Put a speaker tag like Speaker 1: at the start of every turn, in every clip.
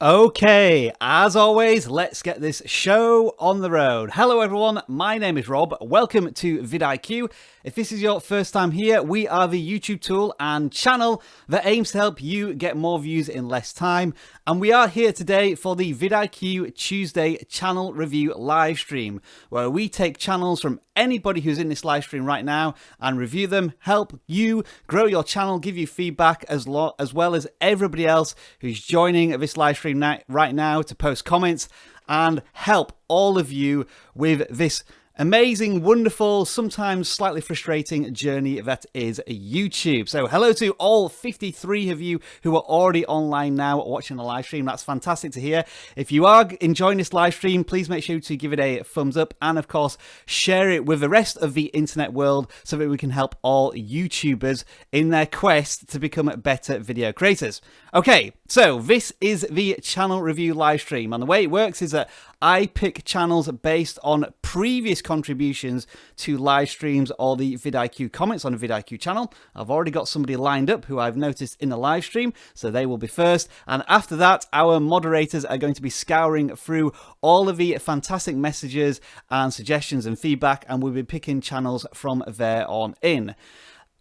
Speaker 1: Okay, as always, let's get this show on the road. Hello everyone, my name is Rob. Welcome to vidIQ. If this is your first time here, we are the YouTube tool and channel that aims to help you get more views in less time. And we are here today for the vidIQ Tuesday channel review live stream, where we take channels from anybody who's in this live stream right now and review them, help you grow your channel, give you feedback as well as everybody else who's joining this live stream right now to post comments and help all of you with this amazing, wonderful, sometimes slightly frustrating journey that is YouTube. So hello to all 53 of you who are already online now watching the live stream. That's fantastic to hear. If you are enjoying this live stream, please make sure to give it a thumbs up and of course share it with the rest of the internet world so that we can help all YouTubers in their quest to become better video creators. Okay, so this is the channel review live stream, and the way it works is that I pick channels based on previous contributions to live streams or the vidIQ comments on the vidIQ channel. I've already got somebody lined up who I've noticed in the live stream, so they will be first. And after that, our moderators are going to be scouring through all of the fantastic messages and suggestions and feedback, and we'll be picking channels from there on in.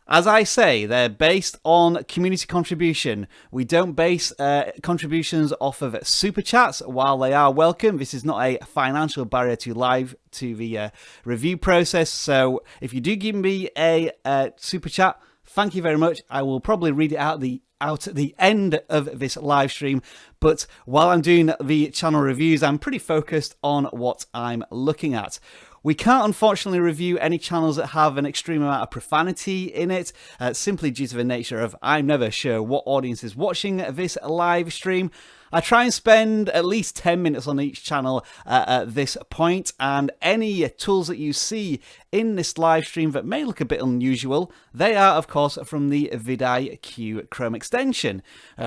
Speaker 1: As I say, they're based on community contribution. We don't base contributions off of super chats. While they are welcome, this is not a financial barrier to the review process. So if you do give me a super chat, thank you very much. I will probably read it out at the end of this live stream. But while I'm doing the channel reviews, I'm pretty focused on what I'm looking at. We can't unfortunately review any channels that have an extreme amount of profanity in it, simply due to the nature of I'm never sure what audience is watching this live stream. I try and spend at least 10 minutes on each channel at this point, and any tools that you see in this live stream that may look a bit unusual, they are of course from the vidIQ Chrome extension,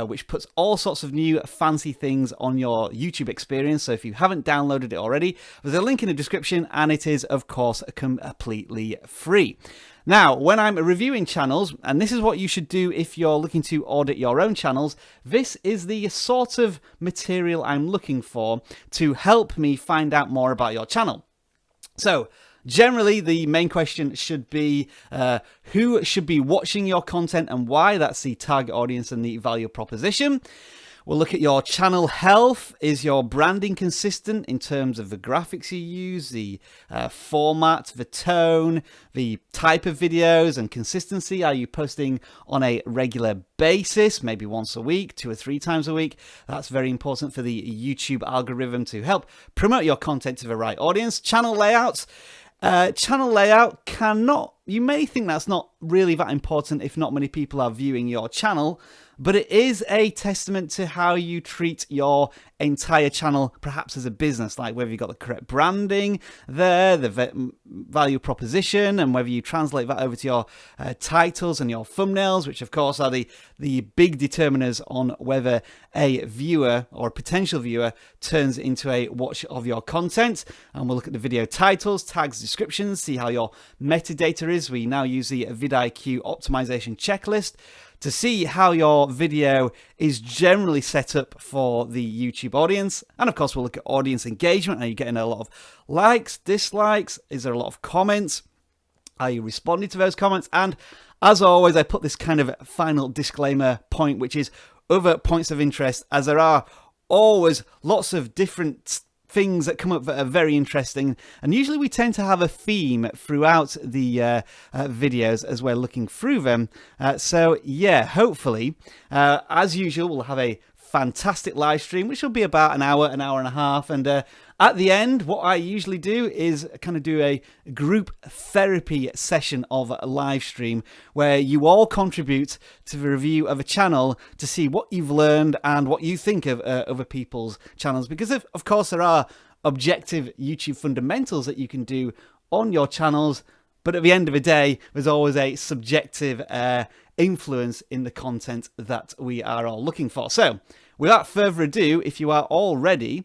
Speaker 1: which puts all sorts of new fancy things on your YouTube experience. So if you haven't downloaded it already, there's a link in the description, and it is of course completely free. Now, when I'm reviewing channels, and this is what you should do if you're looking to audit your own channels, this is the sort of material I'm looking for to help me find out more about your channel. So, generally, the main question should be who should be watching your content and why. That's the target audience and the value proposition. We'll look at your channel health. Is your branding consistent in terms of the graphics you use, the format, the tone, the type of videos and consistency? Are you posting on a regular basis, maybe once a week, 2 or 3 times a week? That's very important for the YouTube algorithm to help promote your content to the right audience. Channel layouts. Channel layout you may think that's not really that important if not many people are viewing your channel, but it is a testament to how you treat your entire channel, perhaps as a business, like whether you've got the correct branding there, the value proposition, and whether you translate that over to your titles and your thumbnails, which of course are the big determiners on whether a viewer or a potential viewer turns into a watch of your content. And we'll look at the video titles, tags, descriptions, see how your metadata is. We now use the vidIQ optimization checklist to see how your video is generally set up for the YouTube audience. And of course, we'll look at audience engagement. Are you getting a lot of likes, dislikes? Is there a lot of comments? Are you responding to those comments? And as always, I put this kind of final disclaimer point, which is other points of interest, as there are always lots of different things that come up that are very interesting, and usually we tend to have a theme throughout the videos as we're looking through them. So yeah, hopefully, as usual, we'll have a fantastic live stream, which will be about an hour and a half. And at the end, what I usually do is kind of do a group therapy session of a live stream where you all contribute to the review of a channel to see what you've learned and what you think of other people's channels. Because of course, there are objective YouTube fundamentals that you can do on your channels, but at the end of the day, there's always a subjective influence in the content that we are all looking for. So without further ado, if you are all ready,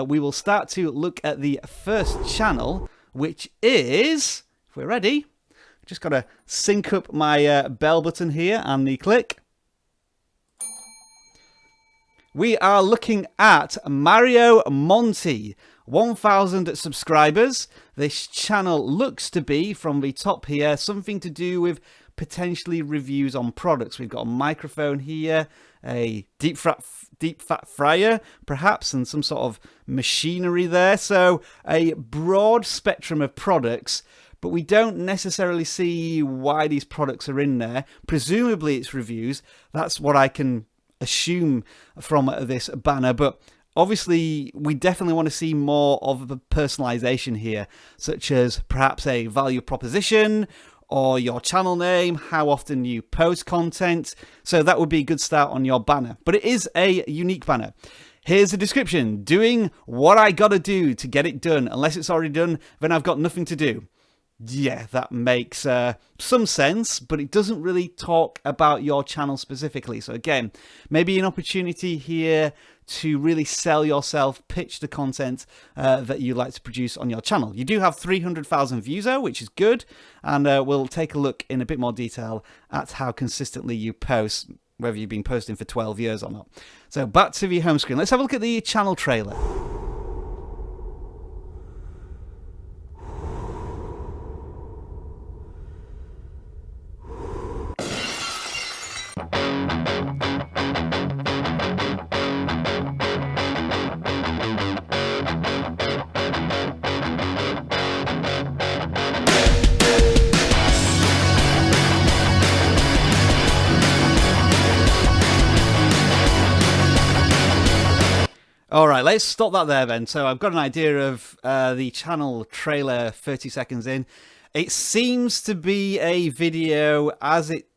Speaker 1: we will start to look at the first channel, which is, if we're ready, just got to sync up my bell button here and the click. We are looking at Mario Monty, 1,000 subscribers. This channel looks to be, from the top here, something to do with potentially reviews on products. We've got a microphone here, a deep fat fryer, perhaps, and some sort of machinery there. So a broad spectrum of products, but we don't necessarily see why these products are in there. Presumably it's reviews. That's what I can assume from this banner, but obviously we definitely want to see more of the personalization here, such as perhaps a value proposition or your channel name, how often you post content. So that would be a good start on your banner, but it is a unique banner. Here's the description: doing what I gotta do to get it done. Unless it's already done, then I've got nothing to do. Yeah, that makes some sense, but it doesn't really talk about your channel specifically. So again, maybe an opportunity here to really sell yourself, pitch the content that you like to produce on your channel. You do have 300,000 views though, which is good, and we'll take a look in a bit more detail at how consistently you post, whether you've been posting for 12 years or not. So back to the home screen. Let's have a look at the channel trailer. All right, let's stop that there then. So I've got an idea of the channel trailer 30 seconds in. It seems to be a video, as it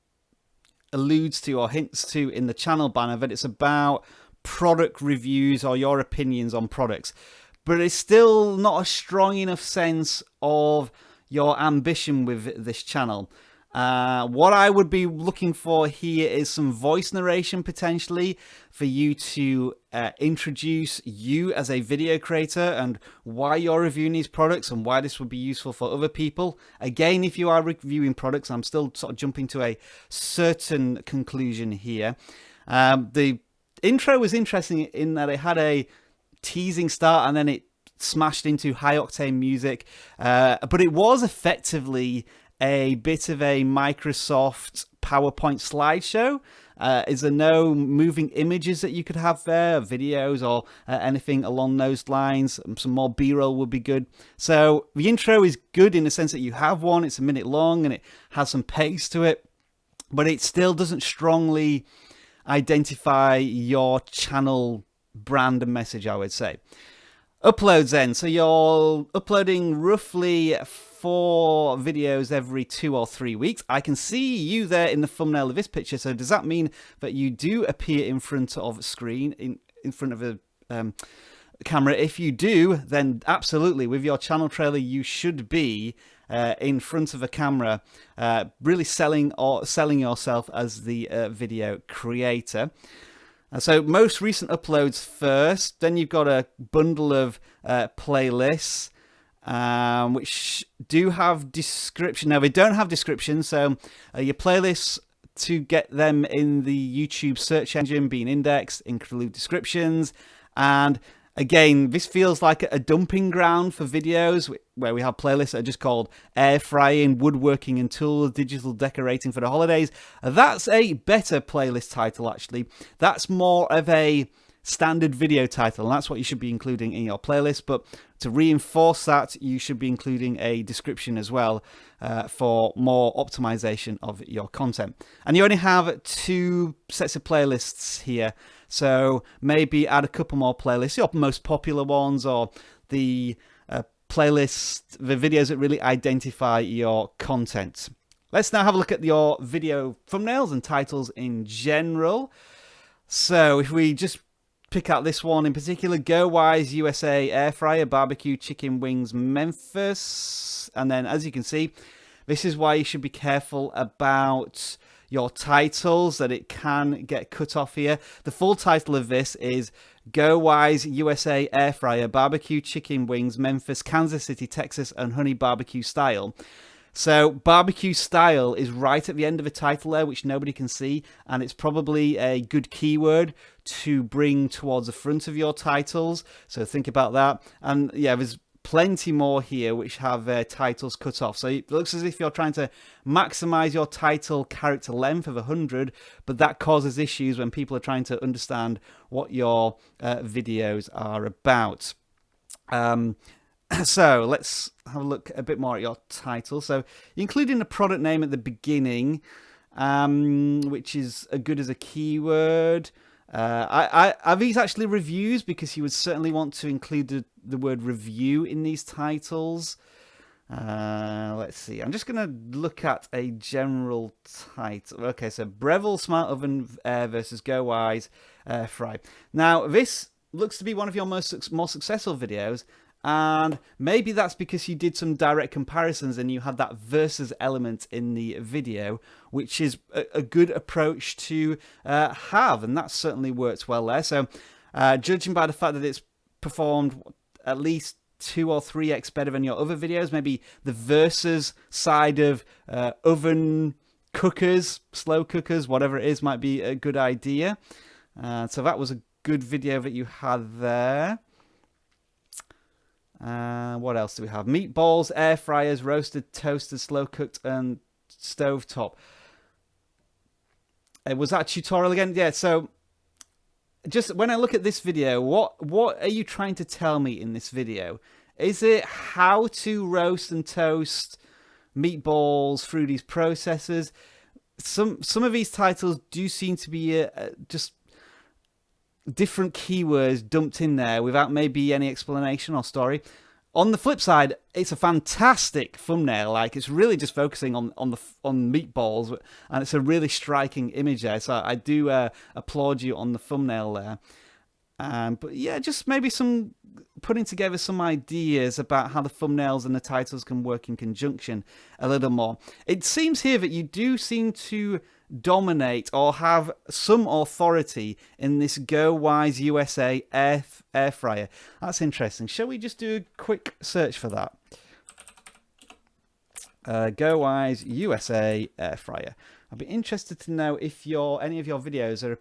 Speaker 1: alludes to or hints to in the channel banner, that it's about product reviews or your opinions on products. But it's still not a strong enough sense of your ambition with this channel. What I would be looking for here is some voice narration, potentially, for you to introduce you as a video creator and why you're reviewing these products and why this would be useful for other people. Again, if you are reviewing products, I'm still sort of jumping to a certain conclusion here. The intro was interesting in that it had a teasing start and then it smashed into high octane music, but it was effectively a bit of a Microsoft PowerPoint slideshow. Is there no moving images that you could have there, videos or anything along those lines? Some more B-roll would be good. So the intro is good in the sense that you have one. It's a minute long and it has some pace to it, but it still doesn't strongly identify your channel brand and message, I would say. Uploads then. So you're uploading roughly 4 videos every 2 or 3 weeks. I can see you there in the thumbnail of this picture. So does that mean that you do appear in front of a screen, in front of a camera? If you do, then absolutely, with your channel trailer, you should be in front of a camera, really selling yourself as the video creator. So most recent uploads first, then you've got a bundle of playlists, which do have description. Now they don't have description, so your playlists, to get them in the YouTube search engine being indexed, include descriptions. And again, this feels like a dumping ground for videos where we have playlists that are just called air frying, woodworking and tools, digital decorating for the holidays. That's a better playlist title, actually. That's more of a standard video title, and that's what you should be including in your playlist. But to reinforce that, you should be including a description as well for more optimization of your content. And you only have 2 sets of playlists here, so maybe add a couple more playlists, your most popular ones, or the playlists, the videos that really identify your content. Let's now have a look at your video thumbnails and titles in general. So if we just pick out this one in particular, Go Wise USA Air Fryer Barbecue Chicken Wings Memphis. And then as you can see, this is why you should be careful about your titles, that it can get cut off here. The full title of this is Go Wise USA Air Fryer Barbecue Chicken Wings Memphis, Kansas City, Texas and Honey Barbecue Style. So barbecue style is right at the end of a title there, which nobody can see, and it's probably a good keyword to bring towards the front of your titles. So think about that. And yeah, there's plenty more here which have titles cut off. So it looks as if you're trying to maximize your title character length of 100, but that causes issues when people are trying to understand what your videos are about. So let's have a look a bit more at your title. So you're including the product name at the beginning, which is as good as a keyword. Are these actually reviews? Because you would certainly want to include the word review in these titles. Let's see. I'm just going to look at a general title. Okay, so Breville Smart Oven versus Go Wise Air Fry. Now, this looks to be one of your more successful videos. And maybe that's because you did some direct comparisons and you had that versus element in the video, which is a good approach to have. And that certainly works well there. So judging by the fact that it's performed at least 2 or 3x better than your other videos, maybe the versus side of oven cookers, slow cookers, whatever it is, might be a good idea. So that was a good video that you had there. What else do we have? Meatballs, air fryers, roasted, toasted, slow cooked, and stovetop. Was that a tutorial again? Yeah, so just when I look at this video, what are you trying to tell me in this video? Is it how to roast and toast meatballs through these processes? Some of these titles do seem to be just different keywords dumped in there without maybe any explanation or story. On the flip side, it's a fantastic thumbnail. Like, it's really just focusing on meatballs, and it's a really striking image there. So I do applaud you on the thumbnail there. But yeah, just maybe putting together some ideas about how the thumbnails and the titles can work in conjunction a little more. It seems here that you do seem to dominate or have some authority in this Go Wise USA air fryer. That's interesting. Shall we just do a quick search for that? Go Wise USA air fryer. I'd be interested to know if any of your videos are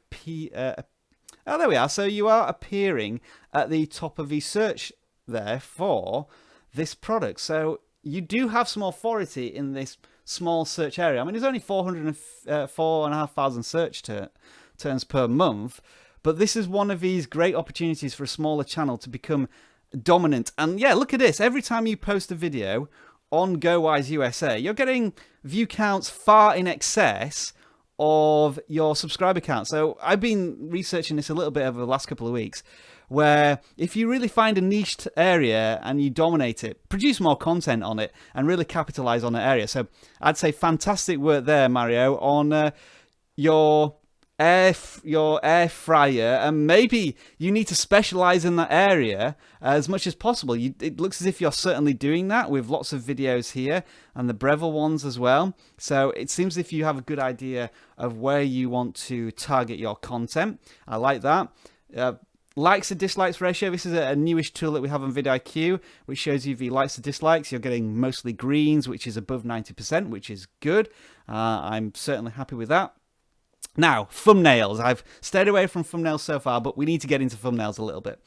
Speaker 1: oh, there we are. So you are appearing at the top of the search there for this product. So you do have some authority in this small search area. I mean, there's only 4,500 search terms per month, but this is one of these great opportunities for a smaller channel to become dominant. And yeah, look at this. Every time you post a video on Go Wise USA, you're getting view counts far in excess of your subscriber count. So I've been researching this a little bit over the last couple of weeks, where if you really find a niched area and you dominate it, produce more content on it and really capitalize on that area. So I'd say fantastic work there, Mario, on your air fryer, and maybe you need to specialize in that area as much as possible. It looks as if you're certainly doing that with lots of videos here and the Breville ones as well. So it seems as if you have a good idea of where you want to target your content. I like that. Likes to dislikes ratio. This is a newish tool that we have on vidIQ, which shows you the likes to dislikes. You're getting mostly greens, which is above 90%, which is good. I'm certainly happy with that. Now, thumbnails. I've stayed away from thumbnails so far, but we need to get into thumbnails a little bit.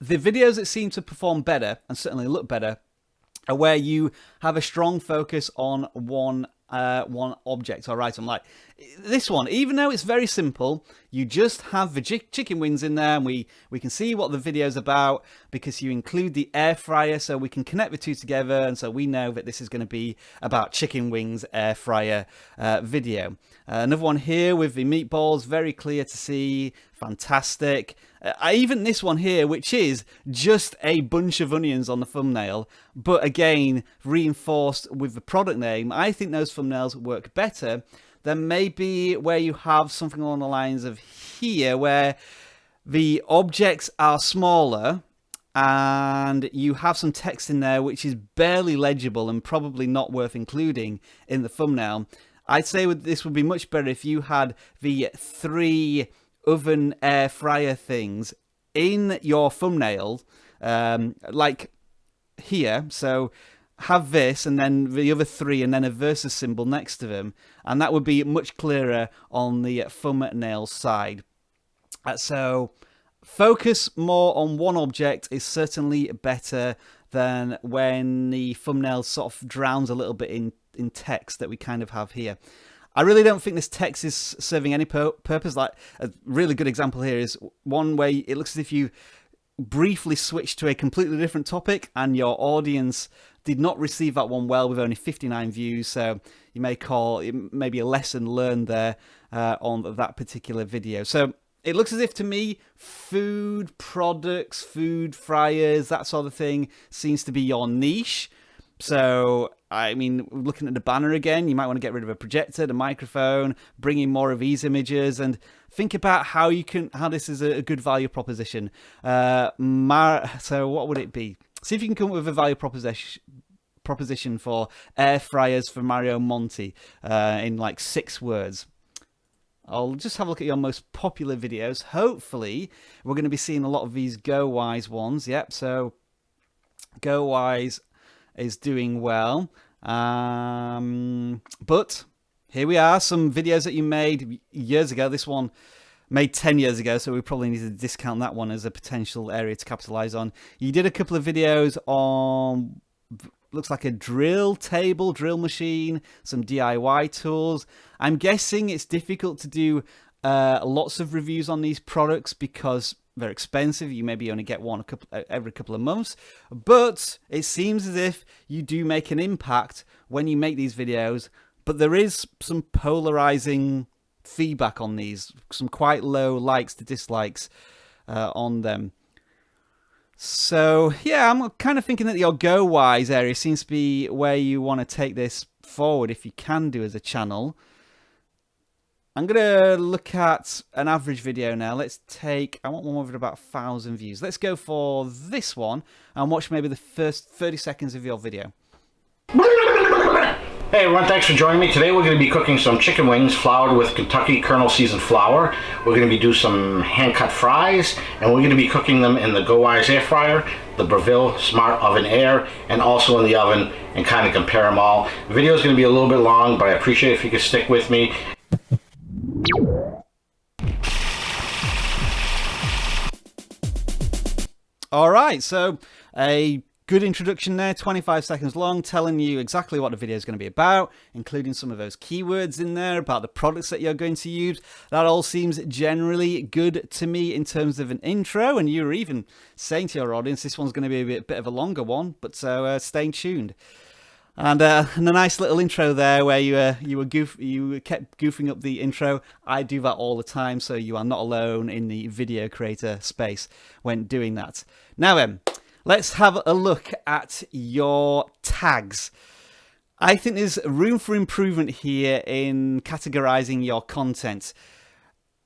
Speaker 1: The videos that seem to perform better, and certainly look better, are where you have a strong focus on one object or item. Like this one, even though it's very simple, you just have the chicken wings in there, and we can see what the video's about because you include the air fryer, so we can connect the two together, and so we know that this is going to be about chicken wings air fryer video. Another one here with the meatballs, very clear to see, fantastic. Even this one here, which is just a bunch of onions on the thumbnail, but again, reinforced with the product name. I think those thumbnails work better than maybe where you have something along the lines of here, where the objects are smaller and you have some text in there which is barely legible and probably not worth including in the thumbnail. I'd say this would be much better if you had the 3 oven air fryer things in your thumbnail, like here. So have this and then the other three and then a versus symbol next to them, and that would be much clearer on the thumbnail side. So focus more on one object is certainly better than when the thumbnail sort of drowns a little bit in text that we kind of have here. I really don't think this text is serving any purpose. Like a really good example here is one way it looks as if you briefly switched to a completely different topic and your audience did not receive that one well with only 59 views. So you may call it maybe a lesson learned there on that particular video. So it looks as if to me, food products, food fryers, that sort of thing seems to be your niche. So, I mean, looking at the banner again, you might want to get rid of a projector, the microphone, bring in more of these images, and think about how this is a good value proposition. So what would it be? See if you can come up with a value proposition for air fryers for Mario Monty in like 6 words. I'll just have a look at your most popular videos. Hopefully, we're going to be seeing a lot of these GoWise ones. Yep, so GoWise is doing well. But here we are, some videos that you made years ago. This one made 10 years ago, so we probably need to discount that one as a potential area to capitalize on. You did a couple of videos on, looks like a drill table, drill machine, some DIY tools. I'm guessing it's difficult to do lots of reviews on these products because they're expensive. You maybe only get one every couple of months, but it seems as if you do make an impact when you make these videos. But there is some polarizing feedback on these, some quite low likes to dislikes on them. So yeah, I'm kind of thinking that your GoWise area seems to be where you want to take this forward if you can do as a channel. I'm going to look at an average video now. I want one with about 1,000 views. Let's go for this one and watch maybe the first 30 seconds of your video.
Speaker 2: Hey everyone, thanks for joining me. Today we're going to be cooking some chicken wings floured with Kentucky Colonel seasoned flour. We're going to be doing some hand-cut fries, and we're going to be cooking them in the GoWise air fryer, the Breville Smart Oven Air, and also in the oven, and kind of compare them all. The video is going to be a little bit long, but I appreciate it if you could stick with me.
Speaker 1: All right, so a good introduction there, 25 seconds long, telling you exactly what the video is going to be about, including some of those keywords in there about the products that you're going to use. That all seems generally good to me in terms of an intro, and you're even saying to your audience this one's going to be a bit of a longer one, but so stay tuned. And a nice little intro there where you kept goofing up the intro. I do that all the time, so you are not alone in the video creator space when doing that. Now let's have a look at your tags. I think there's room for improvement here in categorizing your content.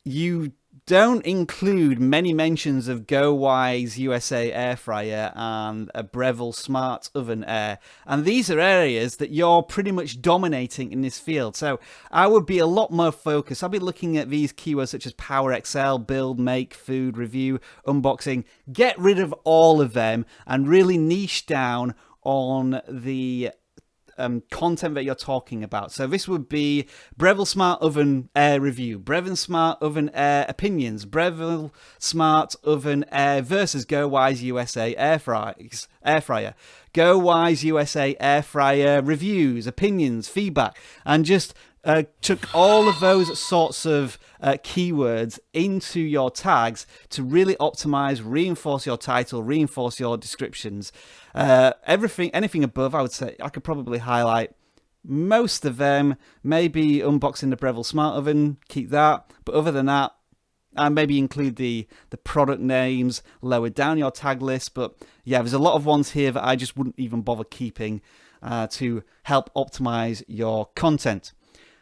Speaker 1: You don't include many mentions of GoWise USA air fryer and a Breville Smart Oven Air, and these are areas that you're pretty much dominating in this field. So I would be a lot more focused. I'll be looking at these keywords such as Power Excel, build, make, food, review, unboxing. Get rid of all of them and really niche down on the content that you're talking about. So this would be Breville Smart Oven Air Review, Breville Smart Oven Air Opinions, Breville Smart Oven Air versus GoWise USA Air Fryer, GoWise USA Air Fryer Reviews, Opinions, Feedback, and just took all of those sorts of keywords into your tags to really optimize, reinforce your title, reinforce your descriptions. Anything above, I would say I could probably highlight most of them. Maybe unboxing the Breville Smart Oven, keep that. But other than that, maybe include the product names lower down your tag list. But yeah, there's a lot of ones here that I just wouldn't even bother keeping to help optimize your content.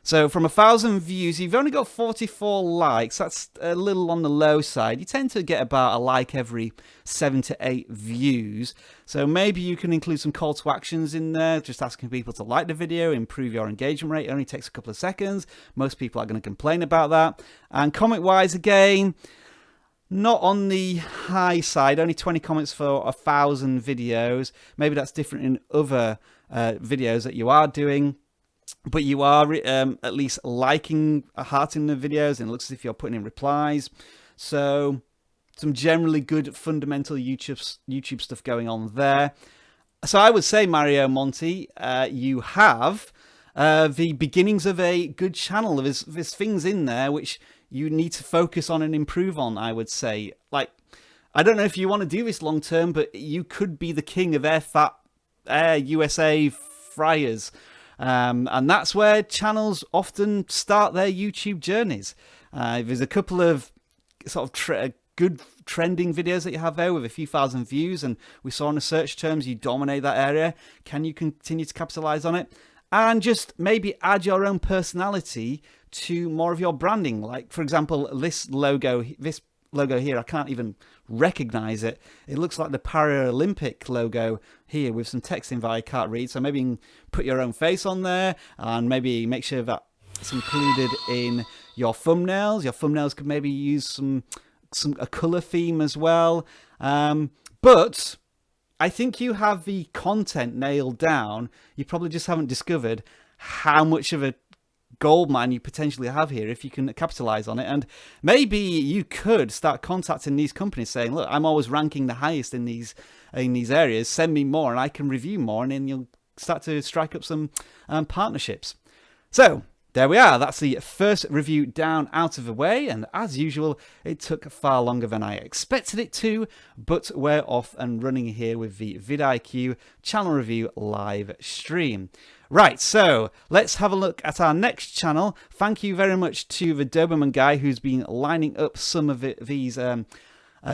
Speaker 1: So from 1,000 views, you've only got 44 likes. That's a little on the low side. You tend to get about a like every 7 to 8 views. So maybe you can include some call to actions in there, just asking people to like the video, improve your engagement rate. It only takes a couple of seconds. Most people are going to complain about that. And comment-wise, again, not on the high side, only 20 comments for 1,000 videos. Maybe that's different in other videos that you are doing, but you are at least liking, hearting the videos, and it looks as if you're putting in replies. So some generally good fundamental YouTube stuff going on there. So I would say, Mario Monty, you have the beginnings of a good channel. There's things in there which you need to focus on and improve on, I would say. Like, I don't know if you want to do this long term, but you could be the king of Air USA fryers. And that's where channels often start their YouTube journeys. There's a couple of sort of good trending videos that you have there with a few thousand views, and we saw in the search terms you dominate that area. Can you continue to capitalize on it? And just maybe add your own personality to more of your branding. Like, for example, this logo here, I can't even recognize it. It looks like the Paralympic logo here with some text in that I can't read. So maybe you can put your own face on there, and maybe make sure that it's included in your thumbnails. Your thumbnails could maybe use a color theme as well. But I think you have the content nailed down. You probably just haven't discovered how much of a gold mine you potentially have here if you can capitalize on it. And maybe you could start contacting these companies saying, look, I'm always ranking the highest in these areas. Send me more and I can review more, and then you'll start to strike up some partnerships. So there we are. That's the first review down out of the way, and as usual, it took far longer than I expected it to, but we're off and running here with the vidIQ channel review live stream. Right, so let's have a look at our next channel. Thank you very much to the Doberman guy who's been lining up some of these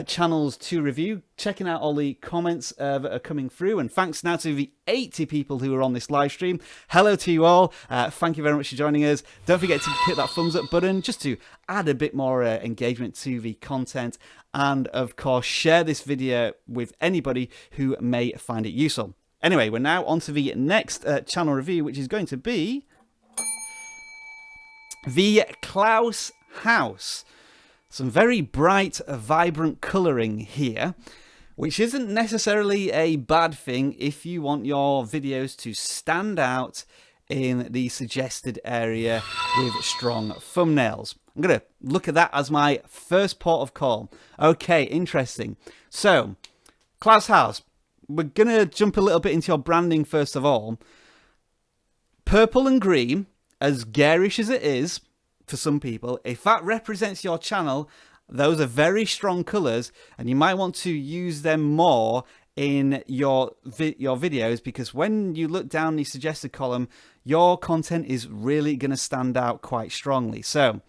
Speaker 1: channels to review, checking out all the comments that are coming through, and thanks now to the 80 people who are on this live stream. Hello to you all. Thank you very much for joining us. Don't forget to hit that thumbs up button just to add a bit more engagement to the content, and of course share this video with anybody who may find it useful. Anyway, we're now on to the next channel review, which is going to be the Clouse House. Some very bright, vibrant colouring here, which isn't necessarily a bad thing if you want your videos to stand out in the suggested area with strong thumbnails. I'm going to look at that as my first port of call. Okay, interesting. So, Clouse House, we're going to jump a little bit into your branding first of all. Purple and green, as garish as it is for some people, if that represents your channel, those are very strong colours, and you might want to use them more in your videos, because when you look down the suggested column, your content is really going to stand out quite strongly. So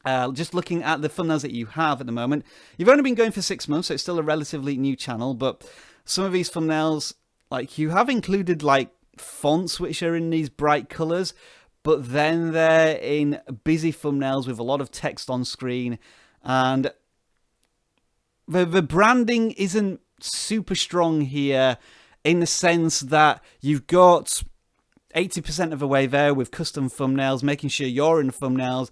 Speaker 1: just looking at the thumbnails that you have at the moment, you've only been going for 6 months, so it's still a relatively new channel, but some of these thumbnails, like, you have included like fonts which are in these bright colours, but then they're in busy thumbnails with a lot of text on screen, and the branding isn't super strong here, in the sense that you've got 80% of the way there with custom thumbnails, making sure you're in the thumbnails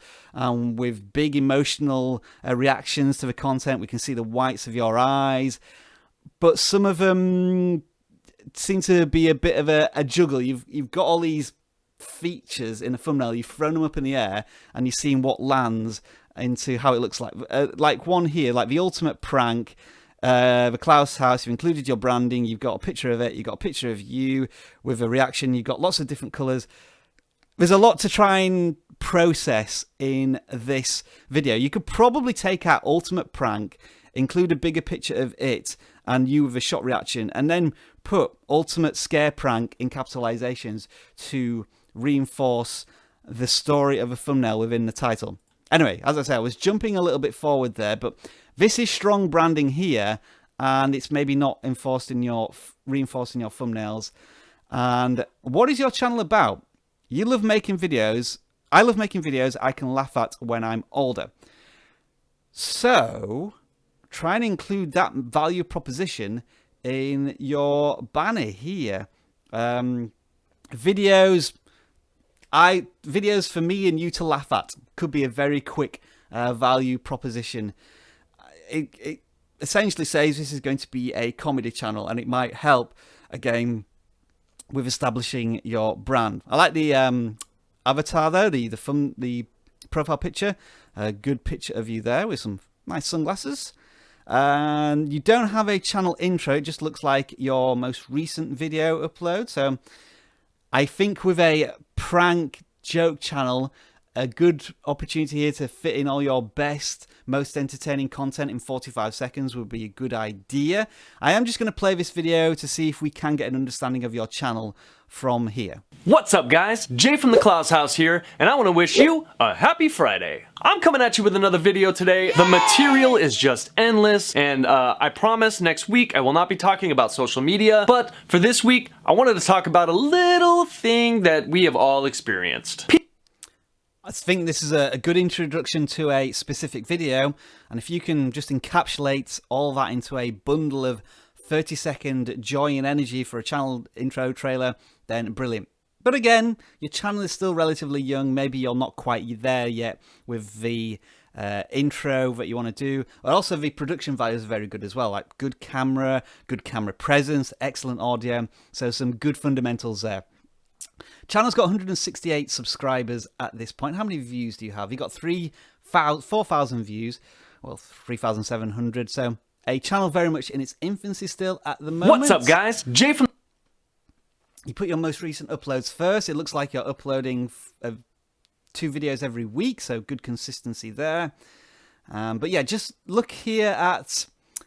Speaker 1: with big emotional reactions to the content. We can see the whites of your eyes, but some of them seem to be a bit of a juggle. You've got all these features in a thumbnail, you've thrown them up in the air, and you're seeing what lands into how it looks like. Like one here, like the ultimate prank, the Clouse House, you've included your branding, you've got a picture of it, you've got a picture of you with a reaction, you've got lots of different colours. There's a lot to try and process in this video. You could probably take out ultimate prank, include a bigger picture of it and you with a shot reaction, and then put ultimate scare prank in capitalizations to reinforce the story of a thumbnail within the title. Anyway, as I say, I was jumping a little bit forward there, but this is strong branding here, and it's maybe not reinforcing your thumbnails. And what is your channel about? You love making videos. I love making videos I can laugh at when I'm older. So try and include that value proposition in your banner here. Videos for me and you to laugh at could be a very quick value proposition. it essentially says this is going to be a comedy channel, and it might help again with establishing your brand. I like the avatar though, the profile picture. A good picture of you there with some nice sunglasses. And you don't have a channel intro, it just looks like your most recent video upload. So I think with a prank joke channel, a good opportunity here to fit in all your best, most entertaining content in 45 seconds would be a good idea. I am just going to play this video to see if we can get an understanding of your channel from here.
Speaker 3: What's up guys, Jay from the Clouse House here, and I want to wish you a happy Friday. I'm coming at you with another video today. The material is just endless, and I promise next week I will not be talking about social media, but for this week I wanted to talk about a little thing that we have all experienced.
Speaker 1: I think this is a good introduction to a specific video, and if you can just encapsulate all that into a bundle of 30-second joy and energy for a channel intro trailer, then brilliant. But again, your channel is still relatively young, maybe you're not quite there yet with the intro that you want to do, but also the production value is very good as well, like good camera presence, excellent audio, so some good fundamentals there. Channel's got 168 subscribers at this point. How many views do you have? You got 4,000 views, well 3,700. So a channel very much in its infancy still at the moment.
Speaker 3: What's up guys? Jay from...
Speaker 1: You put your most recent uploads first. It looks like you're uploading 2 videos every week, so good consistency there. But yeah, just look here at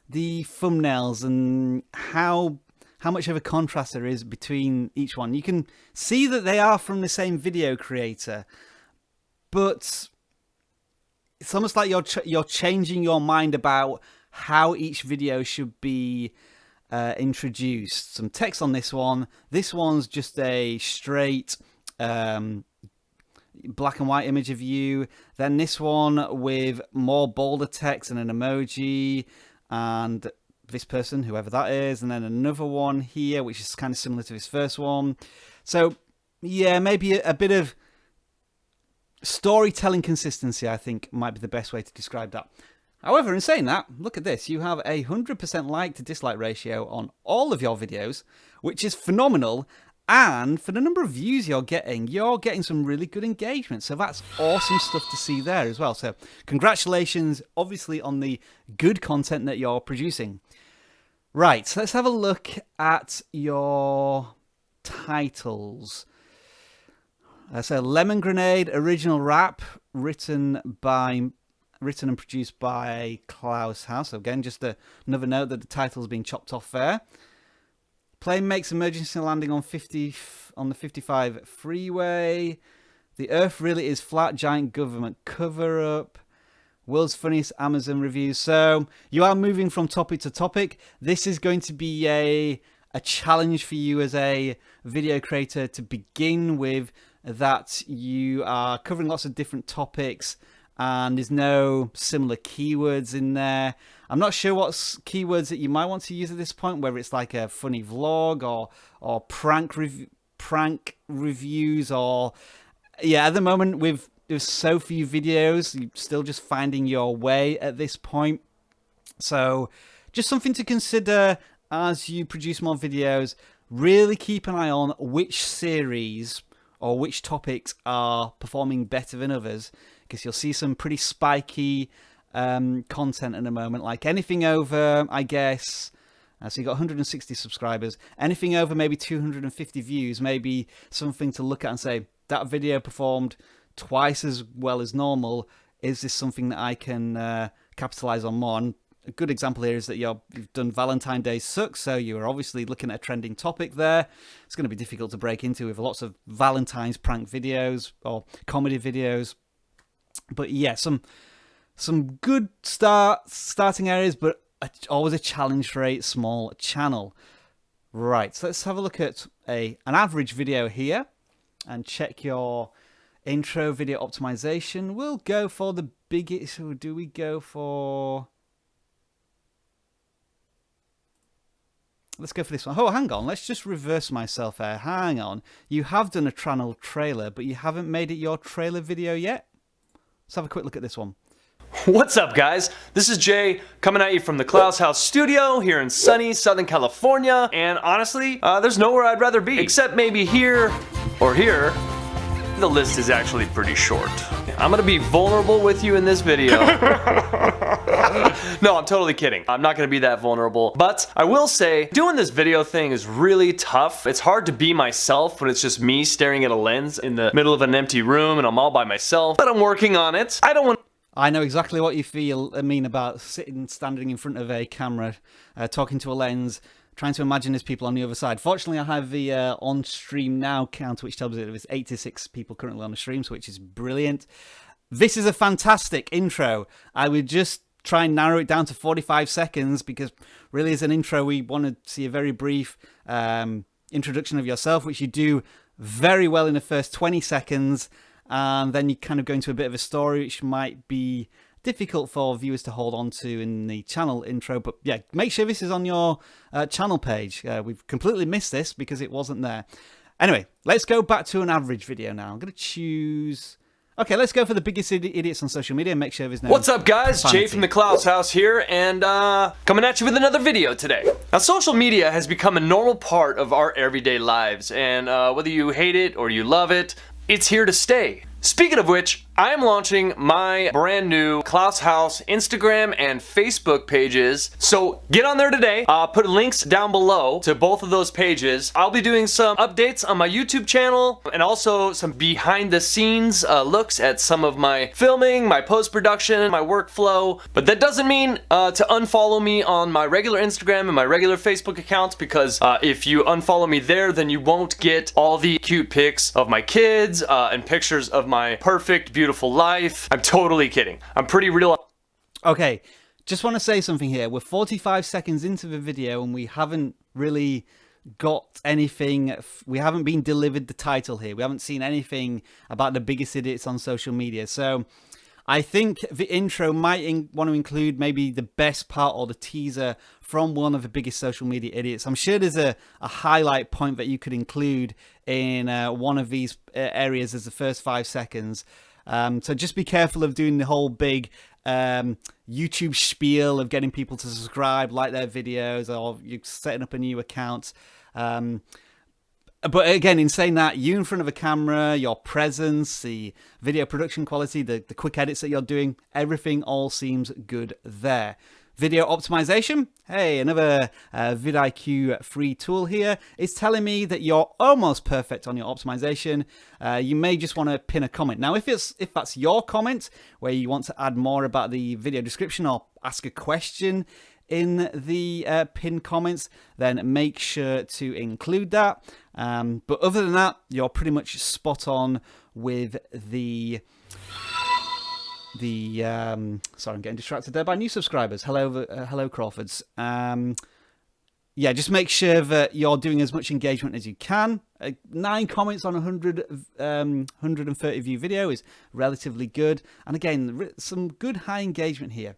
Speaker 1: the thumbnails and how much of a contrast there is between each one. You can see that they are from the same video creator, but it's almost like you're changing your mind about how each video should be introduced. Some text on this one. This one's just a straight black and white image of you. Then this one with more bolder text and an emoji and this person, whoever that is, and then another one here which is kind of similar to this first one. So yeah, maybe a bit of storytelling consistency I think might be the best way to describe that. However, in saying that, look at this, you have a 100% like to dislike ratio on all of your videos, which is phenomenal, and for the number of views you're getting some really good engagement, so that's awesome stuff to see there as well. So congratulations obviously on the good content that you're producing. Right, so let's have a look at your titles. So Lemon Grenade original rap, written and produced by Clouse House. So again, just another note that the title's been chopped off there. Plane makes emergency landing on the 55 freeway. The Earth really is flat, giant government cover-up. World's funniest Amazon reviews. So you are moving from topic to topic. This is going to be a challenge for you as a video creator to begin with, that you are covering lots of different topics and there's no similar keywords in there. I'm not sure what keywords that you might want to use at this point, whether it's like a funny vlog or prank reviews, or yeah, at the moment with so few videos, you're still just finding your way at this point. So just something to consider as you produce more videos. Really keep an eye on which series or which topics are performing better than others, because you'll see some pretty spiky content in a moment, like anything over, I guess, so you got 160 subscribers, anything over maybe 250 views, maybe something to look at and say, that video performed twice as well as normal. Is this something that I can capitalize on more? And a good example here is that you've done Valentine's Day Sucks, so you're obviously looking at a trending topic there. It's going to be difficult to break into with lots of Valentine's prank videos or comedy videos. But yeah, some good starting areas, but always a challenge for a small channel. Right, so let's have a look at an average video here and check your intro video optimization. We'll go for the biggest. Do we go for... Let's go for this one. Oh, hang on. Let's just reverse myself there. Hang on. You have done a channel trailer, but you haven't made it your trailer video yet. Let's have a quick look at this one.
Speaker 3: What's up, guys? This is Jay coming at you from the Clouse House studio here in sunny Southern California. And honestly, there's nowhere I'd rather be except maybe here or here. The list is actually pretty short. I'm gonna be vulnerable with you in this video. No, I'm totally kidding. I'm not gonna be that vulnerable. But I will say, doing this video thing is really tough. It's hard to be myself when it's just me staring at a lens in the middle of an empty room and I'm all by myself. But I'm working on it.
Speaker 1: I know exactly what you mean about standing in front of a camera, talking to a lens, trying to imagine there's people on the other side. Fortunately, I have the on stream now counter, which tells me that there's 86 people currently on the stream, so which is brilliant. This is a fantastic intro. I would just try and narrow it down to 45 seconds because really as an intro, we want to see a very brief introduction of yourself, which you do very well in the first 20 seconds. And then you kind of go into a bit of a story, which might be difficult for viewers to hold on to in the channel intro. But yeah, make sure this is on your channel page. We've completely missed this because it wasn't there. Anyway, let's go back to an average video now. I'm going to choose... Okay, let's go for the biggest idiots on social media and make sure there's no...
Speaker 3: What's up, guys?
Speaker 1: Profanity.
Speaker 3: Jay from the Clouse House here, and coming at you with another video today. Now, social media has become a normal part of our everyday lives, and whether you hate it or you love it, it's here to stay. Speaking of which, I am launching my brand new Clouse House Instagram and Facebook pages. So get on there today. I'll put links down below to both of those pages. I'll be doing some updates on my YouTube channel and also some behind the scenes looks at some of my filming, my post-production, my workflow. But that doesn't mean to unfollow me on my regular Instagram and my regular Facebook accounts, because if you unfollow me there, then you won't get all the cute pics of my kids and pictures of my perfect, beautiful life. I'm totally kidding. I'm pretty real.
Speaker 1: Okay, just want to say something here. We're 45 seconds into the video and we haven't really got anything. We haven't been delivered the title here. We haven't seen anything about the biggest idiots on social media. So I think the intro might want to include maybe the best part or the teaser from one of the biggest social media idiots. I'm sure there's a highlight point that you could include in one of these areas as the first 5 seconds. So just be careful of doing the whole big YouTube spiel of getting people to subscribe, like their videos, or you're setting up a new account. But again, in saying that, you in front of a camera, your presence, the video production quality, the quick edits that you're doing, everything all seems good there. Video optimization, hey, another vidIQ free tool here. It's telling me that you're almost perfect on your optimization. You may just want to pin a comment. Now, if that's your comment, where you want to add more about the video description or ask a question in the pinned comments, then make sure to include that. But other than that, you're pretty much spot on with the sorry, I'm getting distracted there by new subscribers. Hello Crawfords. Yeah, just make sure that you're doing as much engagement as you can. 9 comments on 130 view video is relatively good. And again, some good high engagement here.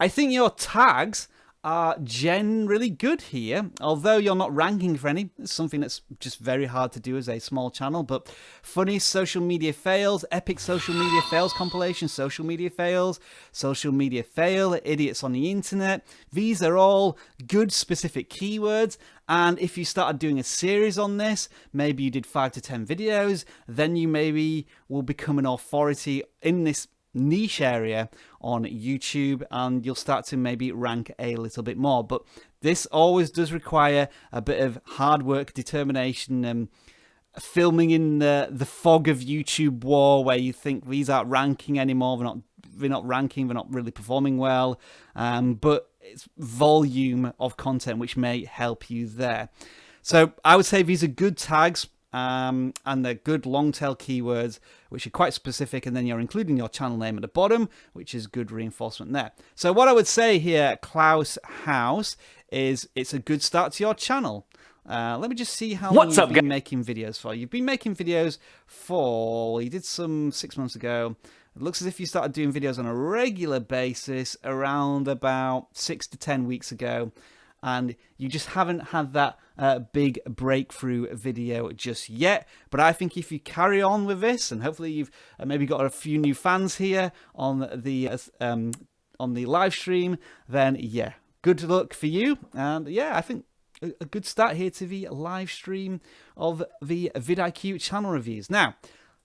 Speaker 1: I think your tags are generally good here, although you're not ranking for any. It's something that's just very hard to do as a small channel. But funny social media fails, epic social media fails compilation, social media fail, idiots on the internet. These are all good specific keywords. And if you started doing a series on this, maybe you did 5 to 10 videos, then you maybe will become an authority in this niche area on YouTube, and you'll start to maybe rank a little bit more. But this always does require a bit of hard work, determination, and filming in the fog of YouTube war, where you think these aren't ranking anymore, they're not ranking, they're not really performing well, but it's volume of content which may help you there. So I would say these are good tags. And they're good long tail keywords which are quite specific, and then you're including your channel name at the bottom, which is good reinforcement there. So what I would say here, Clouse House, is it's a good start to your channel. Let me just see how long you've been making videos for. You've been making videos for, well, you did some 6 months ago. It looks as if you started doing videos on a regular basis around about 6 to 10 weeks ago. and you just haven't had that big breakthrough video just yet. But I think if you carry on with this, and hopefully you've maybe got a few new fans here on the live stream, then yeah, good luck for you. And yeah, I think a good start here to the live stream of the vidIQ channel reviews. Now,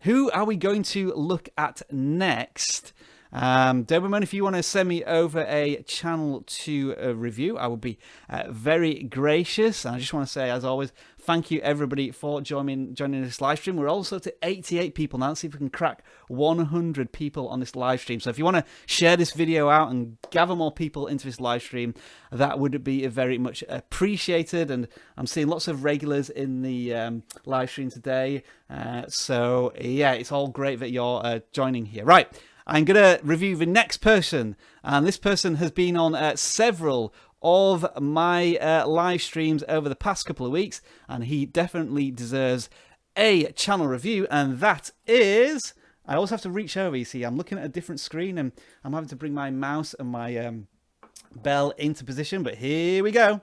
Speaker 1: who are we going to look at next? Don't remember, if you want to send me over a channel to review, I would be very gracious. And I just want to say, as always, thank you everybody for joining this live stream. We're also to 88 people now. Let's see if we can crack 100 people on this live stream. So if you want to share this video out and gather more people into this live stream, that would be very much appreciated. And I'm seeing lots of regulars in the live stream today. So yeah, it's all great that you're joining here. Right. I'm going to review the next person, and this person has been on several of my live streams over the past couple of weeks, and he definitely deserves a channel review, and that is... I also have to reach over, you see, I'm looking at a different screen, and I'm having to bring my mouse and my bell into position, but here we go.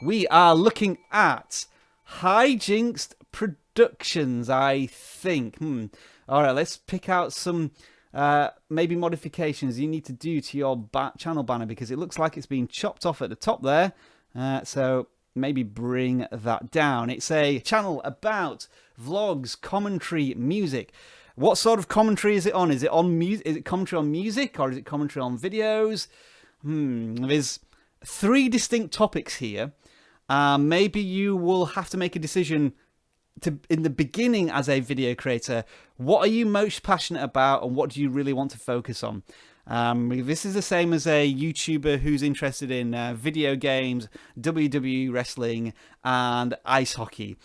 Speaker 1: We are looking at Jinx Productions, I think. All right, let's pick out some maybe modifications you need to do to your channel banner, because it looks like it's been chopped off at the top there. So maybe bring that down. It's a channel about vlogs, commentary, music. What sort of commentary is it on? Is it on music? Is it commentary on music, or is it commentary on videos? There's 3 distinct topics here. Maybe you will have to make a decision in the beginning as a video creator. What are you most passionate about, and what do you really want to focus on? This is the same as a YouTuber who's interested in video games, WWE wrestling, and ice hockey.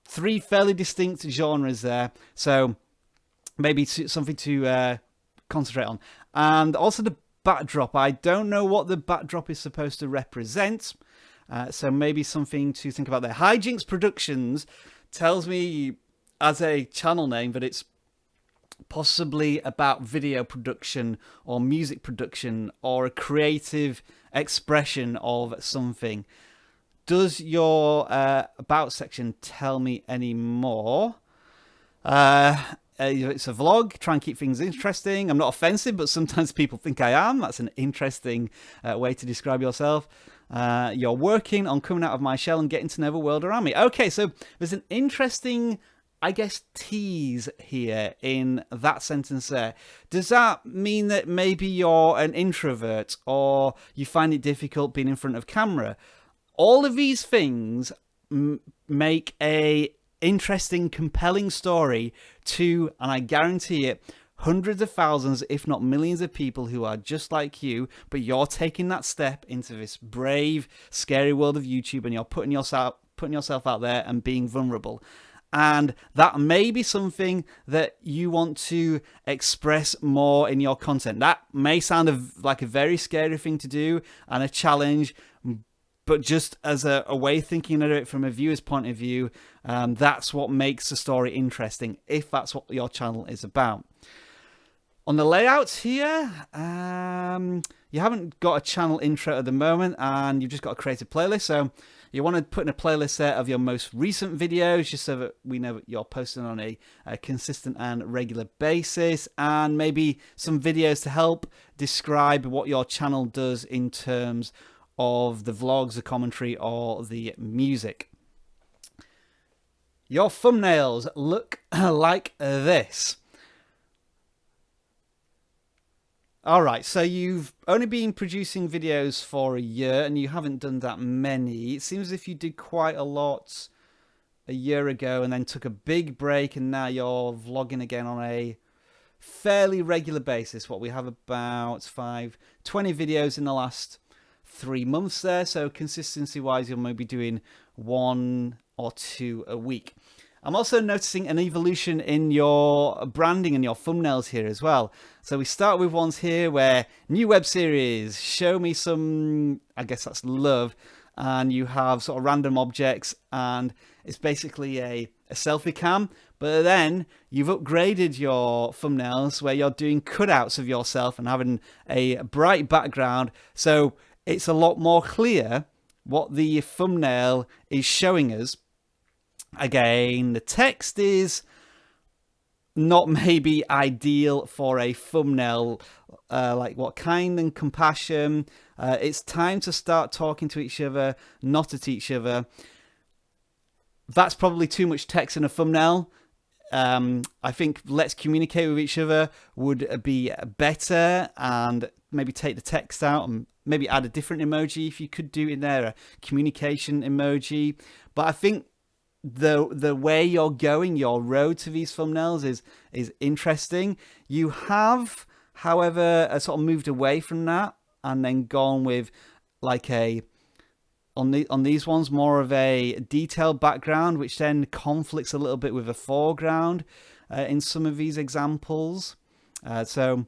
Speaker 1: 3 fairly distinct genres there, so maybe something to concentrate on. And also the backdrop. I don't know what the backdrop is supposed to represent, so maybe something to think about there. Jinx Productions tells me as a channel name that it's possibly about video production or music production or a creative expression of something. Does your about section tell me any more? It's a vlog. Try and keep things interesting. I'm not offensive, but sometimes people think I am. That's an interesting way to describe yourself. You're working on coming out of my shell and getting to know the world around me. Okay, so there's an interesting, I guess, tease here in that sentence there. Does that mean that maybe you're an introvert, or you find it difficult being in front of camera? All of these things make a interesting, compelling story to, and I guarantee it, hundreds of thousands, if not millions of people who are just like you, but you're taking that step into this brave, scary world of YouTube, and you're putting yourself out there and being vulnerable. And that may be something that you want to express more in your content. That may sound like a very scary thing to do and a challenge, but just as a way of thinking of it from a viewer's point of view, that's what makes the story interesting, if that's what your channel is about. On the layouts here, you haven't got a channel intro at the moment, and you've just got to create a playlist. So you want to put in a playlist there of your most recent videos, just so that we know that you're posting on a consistent and regular basis, and maybe some videos to help describe what your channel does in terms of the vlogs, the commentary, or the music. Your thumbnails look like this. All right, so you've only been producing videos for a year, and you haven't done that many. It seems as if you did quite a lot a year ago and then took a big break, and now you're vlogging again on a fairly regular basis. What we have about 20 videos in the last 3 months there, so consistency-wise, you'll maybe doing 1 or 2 a week. I'm also noticing an evolution in your branding and your thumbnails here as well. So we start with ones here where new web series, show me some, I guess that's love, and you have sort of random objects, and it's basically a selfie cam. But then you've upgraded your thumbnails where you're doing cutouts of yourself and having a bright background. So it's a lot more clear what the thumbnail is showing us. Again, the text is not maybe ideal for a thumbnail, like what kind and compassion. It's time to start talking to each other, not at each other. That's probably too much text in a thumbnail. I think let's communicate with each other would be better, and maybe take the text out and maybe add a different emoji if you could do in there, a communication emoji. But I think the way you're going, your road to these thumbnails is interesting. You have, however, sort of moved away from that and then gone with like on these ones more of a detailed background, which then conflicts a little bit with a foreground in some of these examples. So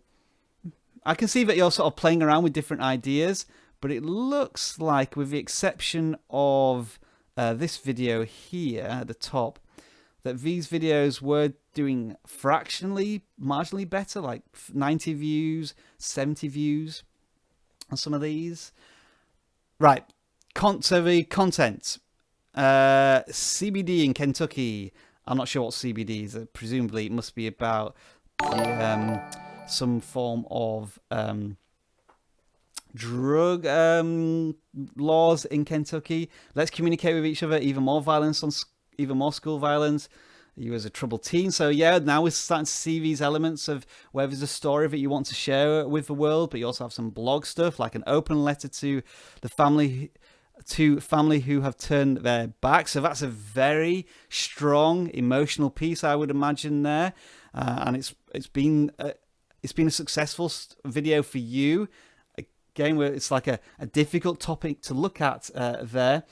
Speaker 1: I can see that you're sort of playing around with different ideas, but it looks like, with the exception of this video here at the top, that these videos were doing fractionally, marginally better, like 90 views, 70 views on some of these. Right, so the content. CBD in Kentucky. I'm not sure what CBD is. Presumably it must be about some form of drug laws in Kentucky. Let's communicate with each other. Even more violence, even more school violence. You as a troubled teen. So yeah, now we're starting to see these elements of where there's a story that you want to share with the world, but you also have some blog stuff, like an open letter to the family who have turned their back. So that's a very strong emotional piece, I would imagine there, and it's been a successful video for you. Again, where it's like a difficult topic to look at there,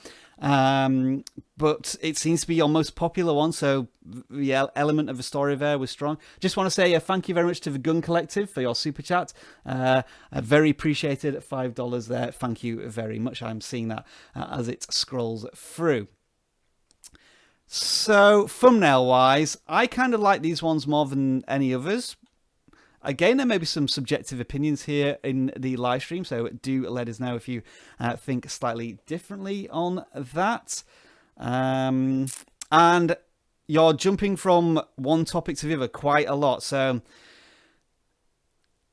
Speaker 1: but it seems to be your most popular one, so the element of the story there was strong. Just want to say thank you very much to the Gun Collective for your super chat. Very appreciated at $5 there. Thank you very much. I'm seeing that as it scrolls through. So thumbnail wise, I kind of like these ones more than any others. Again, there may be some subjective opinions here in the live stream, so do let us know if you think slightly differently on that. And you're jumping from one topic to the other quite a lot, so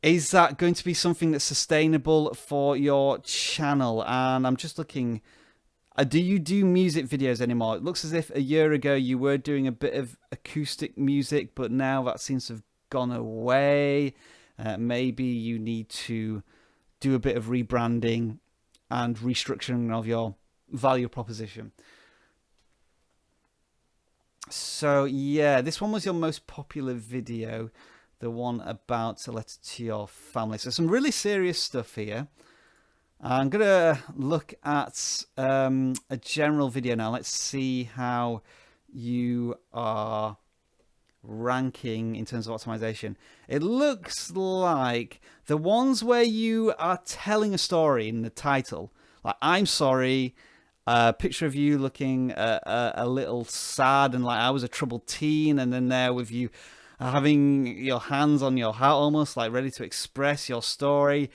Speaker 1: is that going to be something that's sustainable for your channel? And I'm just looking, do you do music videos anymore? It looks as if a year ago you were doing a bit of acoustic music, but now that seems to have gone away. Maybe you need to do a bit of rebranding and restructuring of your value proposition. So yeah, this one was your most popular video, the one about a letter to your family. So some really serious stuff here. I'm gonna look at a general video now. Let's see how you are ranking in terms of optimization. It looks like the ones where you are telling a story in the title, like I'm sorry, a picture of you looking a little sad and like I was a troubled teen, and then there with you having your hands on your heart almost like ready to express your story.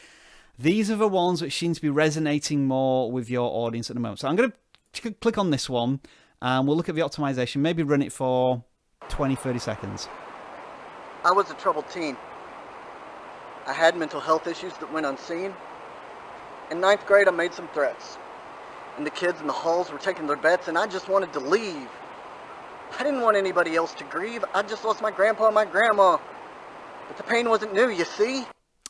Speaker 1: These are the ones which seem to be resonating more with your audience at the moment. So I'm going to click on this one and we'll look at the optimization, maybe run it for 20-30 seconds.
Speaker 4: I was a troubled teen. I had mental health issues that went unseen. In 9th grade, I made some threats. And the kids in the halls were taking their bets, and I just wanted to leave. I didn't want anybody else to grieve. I just lost my grandpa and my grandma. But the pain wasn't new, you see?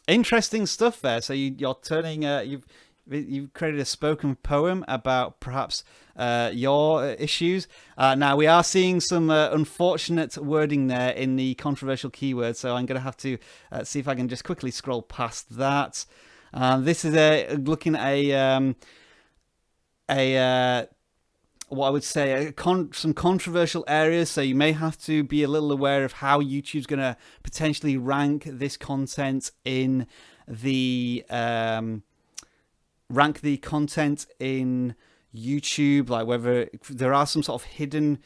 Speaker 1: Interesting stuff there. So you're turning, you've created a spoken poem about perhaps your issues. Now we are seeing some unfortunate wording there in the controversial keyword, so I'm going to have to see if I can just quickly scroll past that. This is looking at what I would say some controversial areas, so you may have to be a little aware of how YouTube's going to potentially rank this content in the rank the content in YouTube, like whether there are some sort of hidden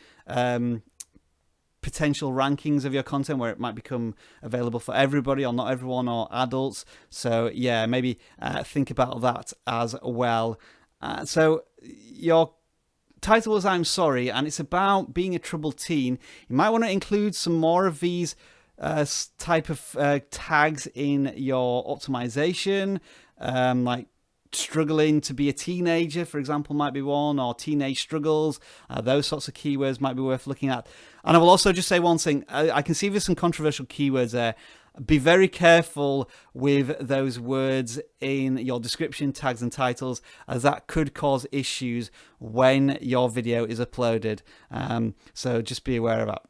Speaker 1: potential rankings of your content where it might become available for everybody or not everyone or adults. So yeah, maybe think about that as well. So your title was I'm Sorry, and it's about being a troubled teen. You might want to include some more of these type of tags in your optimization, like struggling to be a teenager, for example, might be one, or teenage struggles. Those sorts of keywords might be worth looking at. And I will also just say one thing. I can see there's some controversial keywords there. Be very careful with those words in your description, tags and titles, as that could cause issues when your video is uploaded. So just be aware of that.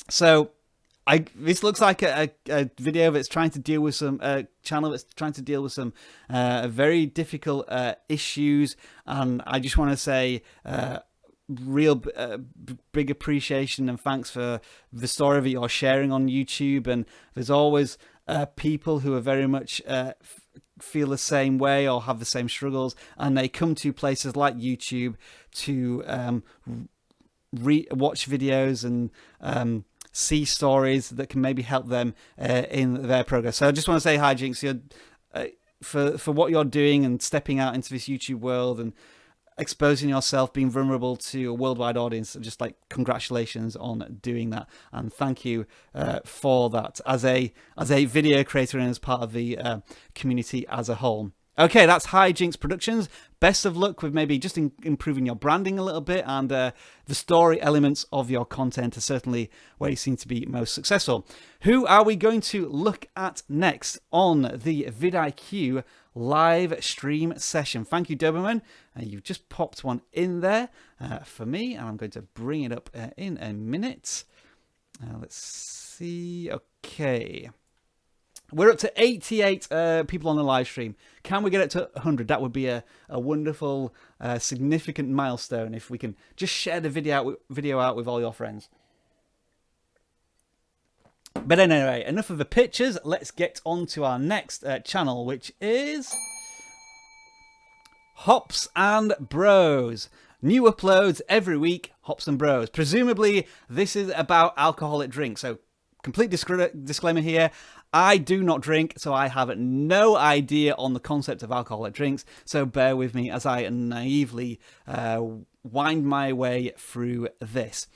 Speaker 1: So this looks like a video that's trying to deal with some channel that's trying to deal with some very difficult issues, and I just want to say real big appreciation and thanks for the story that you're sharing on YouTube. And there's always people who are very much feel the same way or have the same struggles, and they come to places like YouTube to watch videos and see stories that can maybe help them in their progress. So I just want to say hi, Jinx. You're, for what you're doing and stepping out into this YouTube world and exposing yourself, being vulnerable to a worldwide audience. Just like congratulations on doing that, and thank you for that as a video creator and as part of the community as a whole. Okay, that's Hi Jinx Productions. Best of luck with maybe just improving your branding a little bit, and the story elements of your content are certainly where you seem to be most successful. Who are we going to look at next on the vidIQ live stream session? Thank you, Doberman. You've just popped one in there for me, and I'm going to bring it up in a minute. Let's see. Okay. We're up to 88 people on the live stream. Can we get it to 100? That would be a wonderful, significant milestone if we can just share the video out with all your friends. But anyway, enough of the pictures. Let's get on to our next channel, which is Hops and Bros. New uploads every week, Hops and Bros. Presumably, this is about alcoholic drinks. So, complete disclaimer here. I do not drink, so I have no idea on the concept of alcoholic drinks. So bear with me as I naively wind my way through this.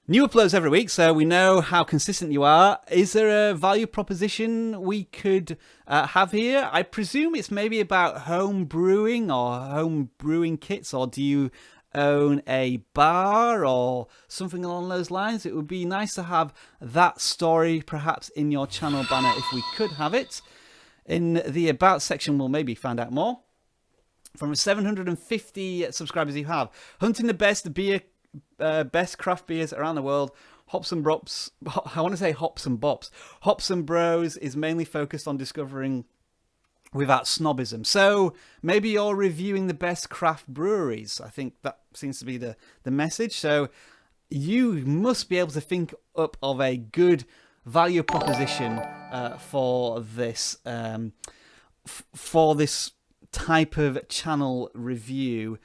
Speaker 1: New uploads every week, so we know how consistent you are. Is there a value proposition we could have here? I presume it's maybe about home brewing or home brewing kits, or do you own a bar or something along those lines? It would be nice to have that story perhaps in your channel banner if we could have it. In the About section, we'll maybe find out more. From the 750 subscribers you have, hunting the best beer, best craft beers around the world. Hops and Bops, I want to say Hops and Bops. Hops and Bros is mainly focused on discovering without snobism. So maybe you're reviewing the best craft breweries. I think that seems to be the message. So you must be able to think up of a good value proposition for this type of channel review.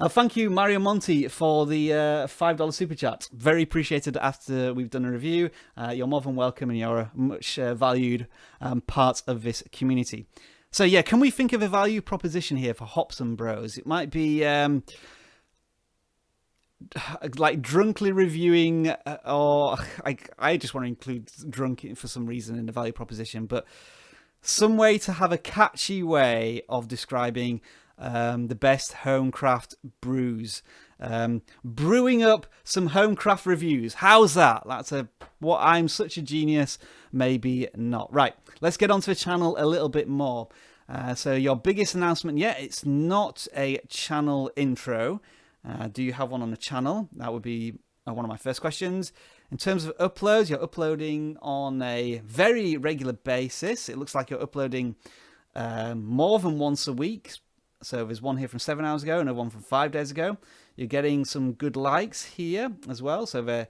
Speaker 1: Thank you, Mario Monty, for the $5 super chat. Very appreciated after we've done a review. You're more than welcome, and you're a much valued part of this community. So yeah, can we think of a value proposition here for Hops and Bros? It might be like drunkly reviewing, or I just want to include drunk for some reason in the value proposition, but some way to have a catchy way of describing the best home craft brews. Brewing up some home craft reviews. How's that? That's what I'm such a genius. Maybe not. Right, let's get onto the channel a little bit more. So your biggest announcement yet, it's not a channel intro. Do you have one on the channel? That would be one of my first questions. In terms of uploads, you're uploading on a very regular basis. It looks like you're uploading more than once a week. So there's one here from 7 hours ago, another one from 5 days ago. You're getting some good likes here as well. So the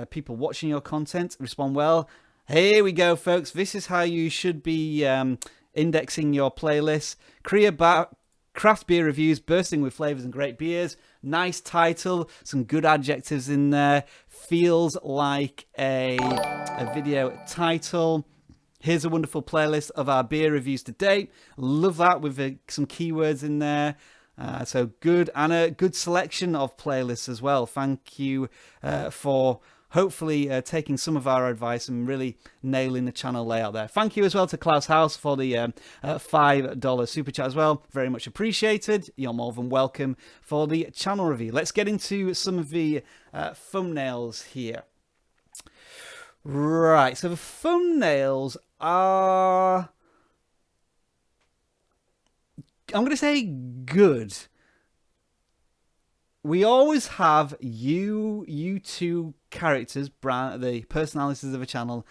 Speaker 1: people watching your content respond well. Here we go, folks. This is how you should be indexing your playlists. craft beer reviews bursting with flavors and great beers. Nice title, some good adjectives in there. Feels like a video title. Here's a wonderful playlist of our beer reviews to date. Love that with some keywords in there. So good, and a good selection of playlists as well. Thank you for hopefully taking some of our advice and really nailing the channel layout there. Thank you as well to Clouse House for the $5 super chat as well. Very much appreciated. You're more than welcome for the channel review. Let's get into some of the thumbnails here. Right, so the thumbnails are, I'm going to say good. We always have you two characters, the personalities of a channel,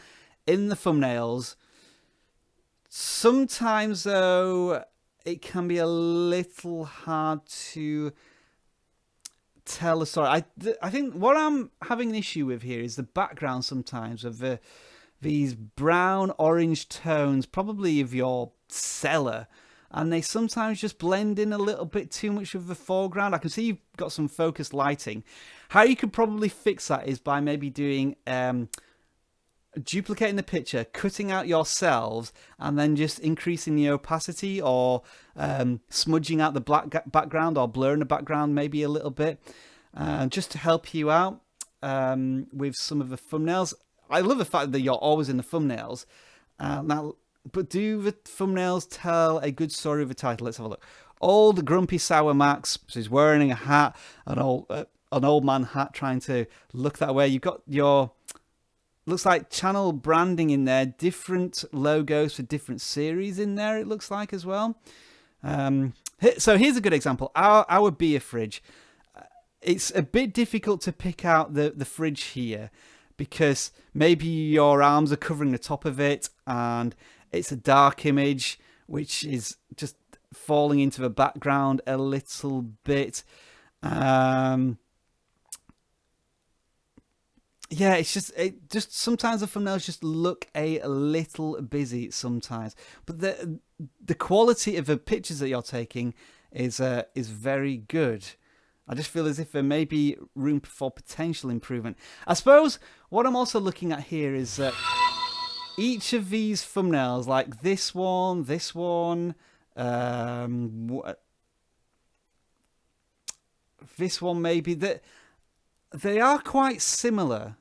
Speaker 1: in the thumbnails. Sometimes, though, it can be a little hard to tell a story. I think what I'm having an issue with here is the background sometimes of these brown orange tones, probably of your cellar. And they sometimes just blend in a little bit too much with the foreground. I can see you've got some focused lighting. How you could probably fix that is by maybe doing duplicating the picture, cutting out your cells, and then just increasing the opacity or smudging out the black background or blurring the background maybe a little bit, just to help you out with some of the thumbnails. I love the fact that you're always in the thumbnails. Now, but do the thumbnails tell a good story with the title? Let's have a look. Old Grumpy Sour Max. So he's wearing a hat, an old man hat, trying to look that way. You've got your, looks like channel branding in there, different logos for different series in there, it looks like as well. So here's a good example. Our beer fridge. It's a bit difficult to pick out the fridge here because maybe your arms are covering the top of it and it's a dark image, which is just falling into the background a little bit. Yeah, it's just sometimes the thumbnails just look a little busy sometimes. But the quality of the pictures that you're taking is very good. I just feel as if there may be room for potential improvement. I suppose what I'm also looking at here is that each of these thumbnails, like this one, this one maybe, that they are quite similar.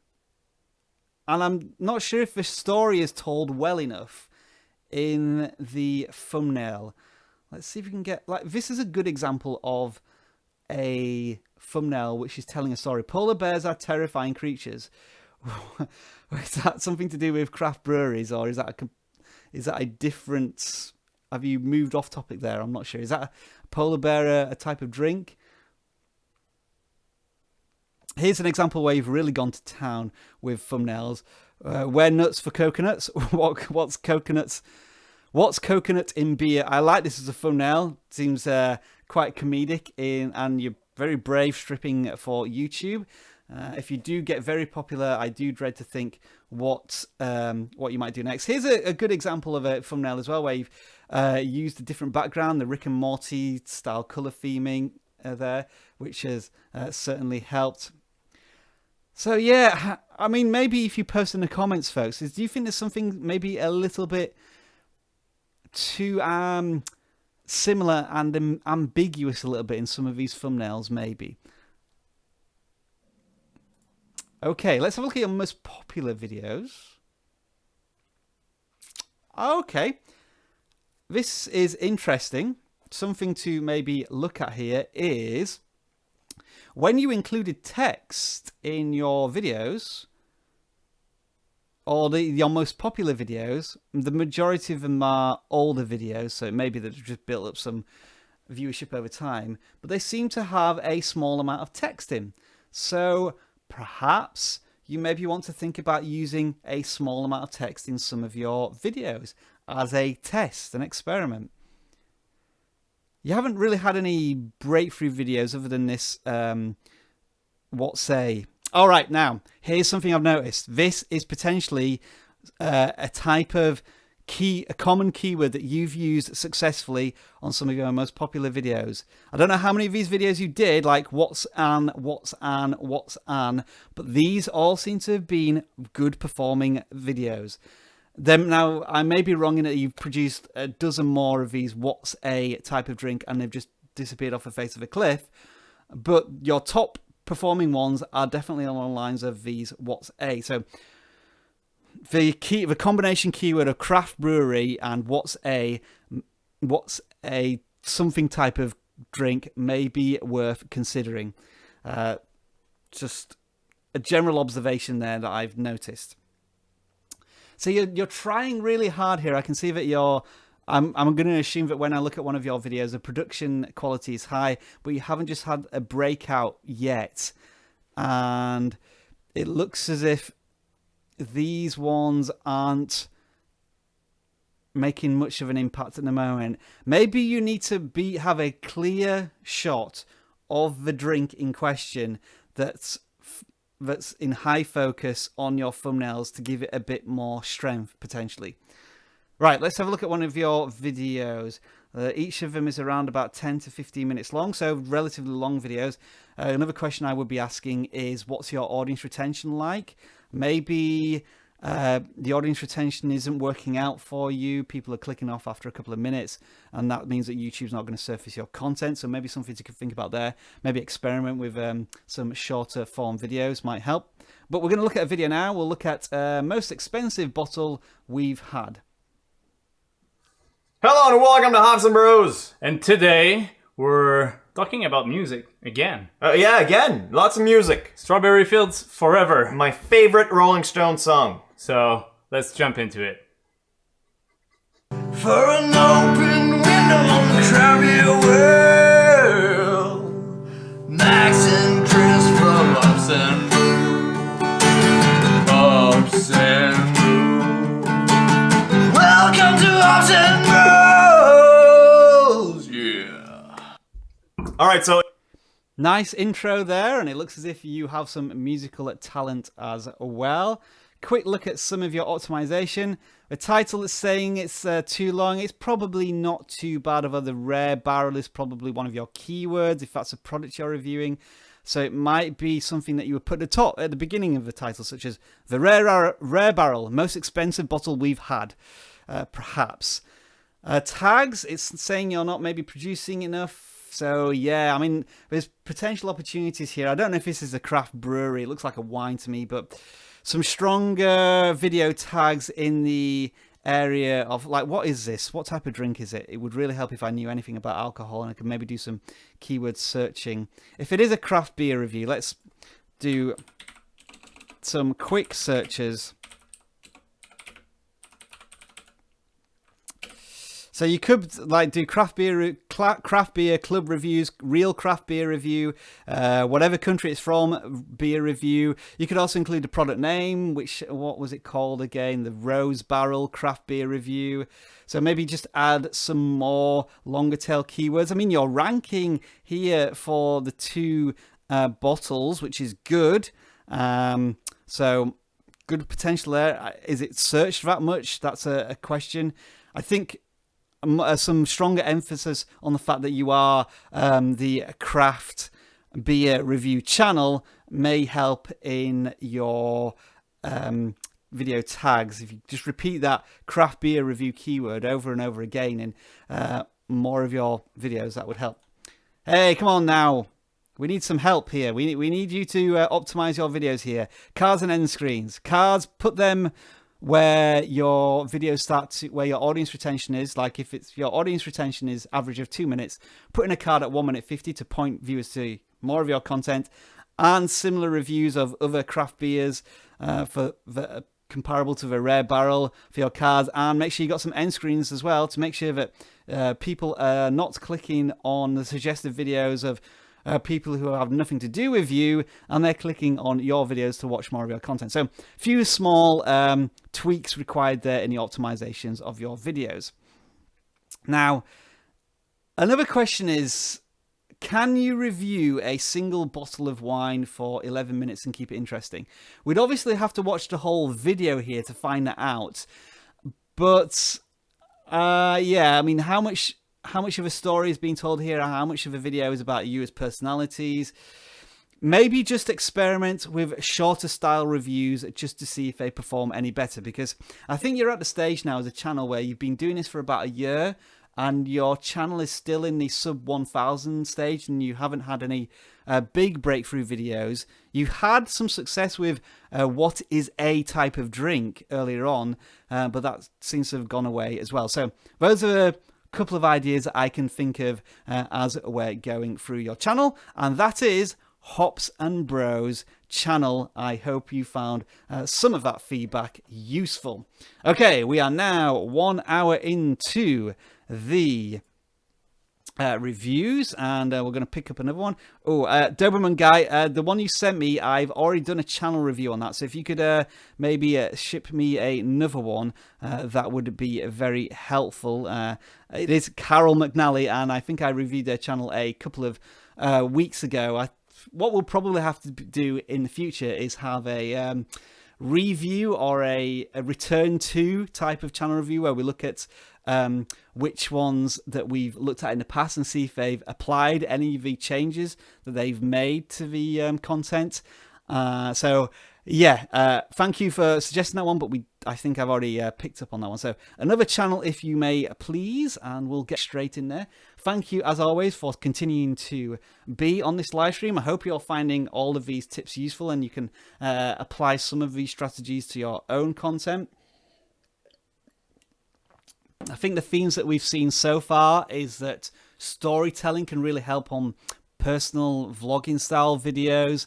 Speaker 1: And I'm not sure if the story is told well enough in the thumbnail. Let's see if we can get, like, this is a good example of a thumbnail which is telling a story. Polar bears are terrifying creatures. Is that something to do with craft breweries, or is that a different? Have you moved off topic there? I'm not sure. Is that a polar bear a type of drink? Here's an example where you've really gone to town with thumbnails. Wear nuts for coconuts. What's coconuts? What's coconut in beer? I like this as a thumbnail. Seems quite comedic and you're very brave stripping for YouTube. If you do get very popular, I do dread to think what you might do next. Here's a good example of a thumbnail as well, where you've used a different background, the Rick and Morty style color theming there, which has certainly helped. So yeah, I mean, maybe if you post in the comments, folks, do you think there's something maybe a little bit too similar and ambiguous a little bit in some of these thumbnails, maybe? Okay, let's have a look at your most popular videos. Okay, this is interesting. Something to maybe look at here is when you included text in your videos, or your most popular videos, the majority of them are older videos, so maybe they've just built up some viewership over time, but they seem to have a small amount of text in. So perhaps you maybe want to think about using a small amount of text in some of your videos as a test, an experiment. You haven't really had any breakthrough videos other than this, what say. All right, now, here's something I've noticed. This is potentially a type of a common keyword that you've used successfully on some of your most popular videos. I don't know how many of these videos you did, like what's an, but these all seem to have been good performing videos. Then now, I may be wrong in that you've produced a dozen more of these what's a type of drink and they've just disappeared off the face of a cliff, but your top performing ones are definitely along the lines of these what's a. So the combination keyword of craft brewery and what's a something type of drink may be worth considering. Just a general observation there that I've noticed. So you're trying really hard here. I can see that I'm going to assume that when I look at one of your videos, the production quality is high, but you haven't just had a breakout yet. And it looks as if these ones aren't making much of an impact at the moment. Maybe you need to have a clear shot of the drink in question that's in high focus on your thumbnails to give it a bit more strength potentially. Right, let's have a look at one of your videos. Each of them is around about 10 to 15 minutes long, so relatively long videos. Another question I would be asking is, what's your audience retention like? Maybe the audience retention isn't working out for you. People are clicking off after a couple of minutes, and that means that YouTube's not going to surface your content. So maybe something to think about there. Maybe experiment with some shorter form videos might help. But we're going to look at a video now. We'll look at most expensive bottle we've had.
Speaker 5: Hello and welcome to Hops and Bros.
Speaker 6: And today we're talking about music again.
Speaker 5: Yeah, again, lots of music.
Speaker 6: Strawberry Fields Forever.
Speaker 5: My favorite Rolling Stones song.
Speaker 6: So let's jump into it.
Speaker 7: For an open window on the crowded world, Max and Chris from Ups and Brew. Welcome to Ups and Bros. Yeah.
Speaker 5: All right, so
Speaker 1: Nice intro there, and it looks as if you have some musical talent as well. Quick look at some of your optimization. The title is saying it's too long. It's probably not too bad, although the rare barrel is probably one of your keywords if that's a product you're reviewing. So it might be something that you would put at the beginning of the title, such as the rare barrel, most expensive bottle we've had, perhaps. Tags, it's saying you're not maybe producing enough. So yeah, I mean, there's potential opportunities here. I don't know if this is a craft brewery. It looks like a wine to me, but some stronger video tags in the area of, like, what is this? What type of drink is it? It would really help if I knew anything about alcohol and I could maybe do some keyword searching. If it is a craft beer review, let's do some quick searches. So you could like do craft beer club reviews, real craft beer review, whatever country it's from, beer review. You could also include the product name, what was it called again? The Rose Barrel craft beer review. So maybe just add some more longer tail keywords. I mean, you're ranking here for the two bottles, which is good. So good potential there. Is it searched that much? That's a question. I think some stronger emphasis on the fact that you are the craft beer review channel may help in your video tags. If you just repeat that craft beer review keyword over and over again in more of your videos, that would help. Hey, come on now. We need some help here. We need you to optimize your videos here. Cards and end screens. Cards, put them where your videos start to, where your audience retention is. Like if it's your audience retention is average of 2 minutes, put in a card at 1 minute 50 to point viewers to more of your content, and similar reviews of other craft beers for the comparable to the rare barrel for your cards. And make sure you got some end screens as well to make sure that people are not clicking on the suggested videos of people who have nothing to do with you, and they're clicking on your videos to watch more of your content. So a few small tweaks required there in the optimizations of your videos. Now, another question is, can you review a single bottle of wine for 11 minutes and keep it interesting? We'd obviously have to watch the whole video here to find that out. But yeah, I mean, how much of a story is being told here? How much of a video is about you as personalities? Maybe just experiment with shorter style reviews just to see if they perform any better, because I think you're at the stage now as a channel where you've been doing this for about a year and your channel is still in the sub 1,000 stage and you haven't had any big breakthrough videos. You had some success with what is a type of drink earlier on, but that seems to have gone away as well. So those are a couple of ideas I can think of as we're going through your channel, and that is Hops and Bros channel. I hope you found some of that feedback useful. Okay, we are now 1 hour into the reviews, and we're going to pick up another one. Oh, Doberman Guy, the one you sent me, I've already done a channel review on that, so if you could maybe ship me another one, that would be very helpful. It is Carol McNally, and I think I reviewed their channel a couple of weeks ago. What we'll probably have to do in the future is have a review or a return to type of channel review where we look at which ones that we've looked at in the past and see if they've applied any of the changes that they've made to the content. So yeah, thank you for suggesting that one, but I think I've already picked up on that one. So another channel, if you may please, and we'll get straight in there. Thank you, as always, for continuing to be on this live stream. I hope you're finding all of these tips useful and you can apply some of these strategies to your own content. I think the themes that we've seen so far is that storytelling can really help on personal vlogging style videos.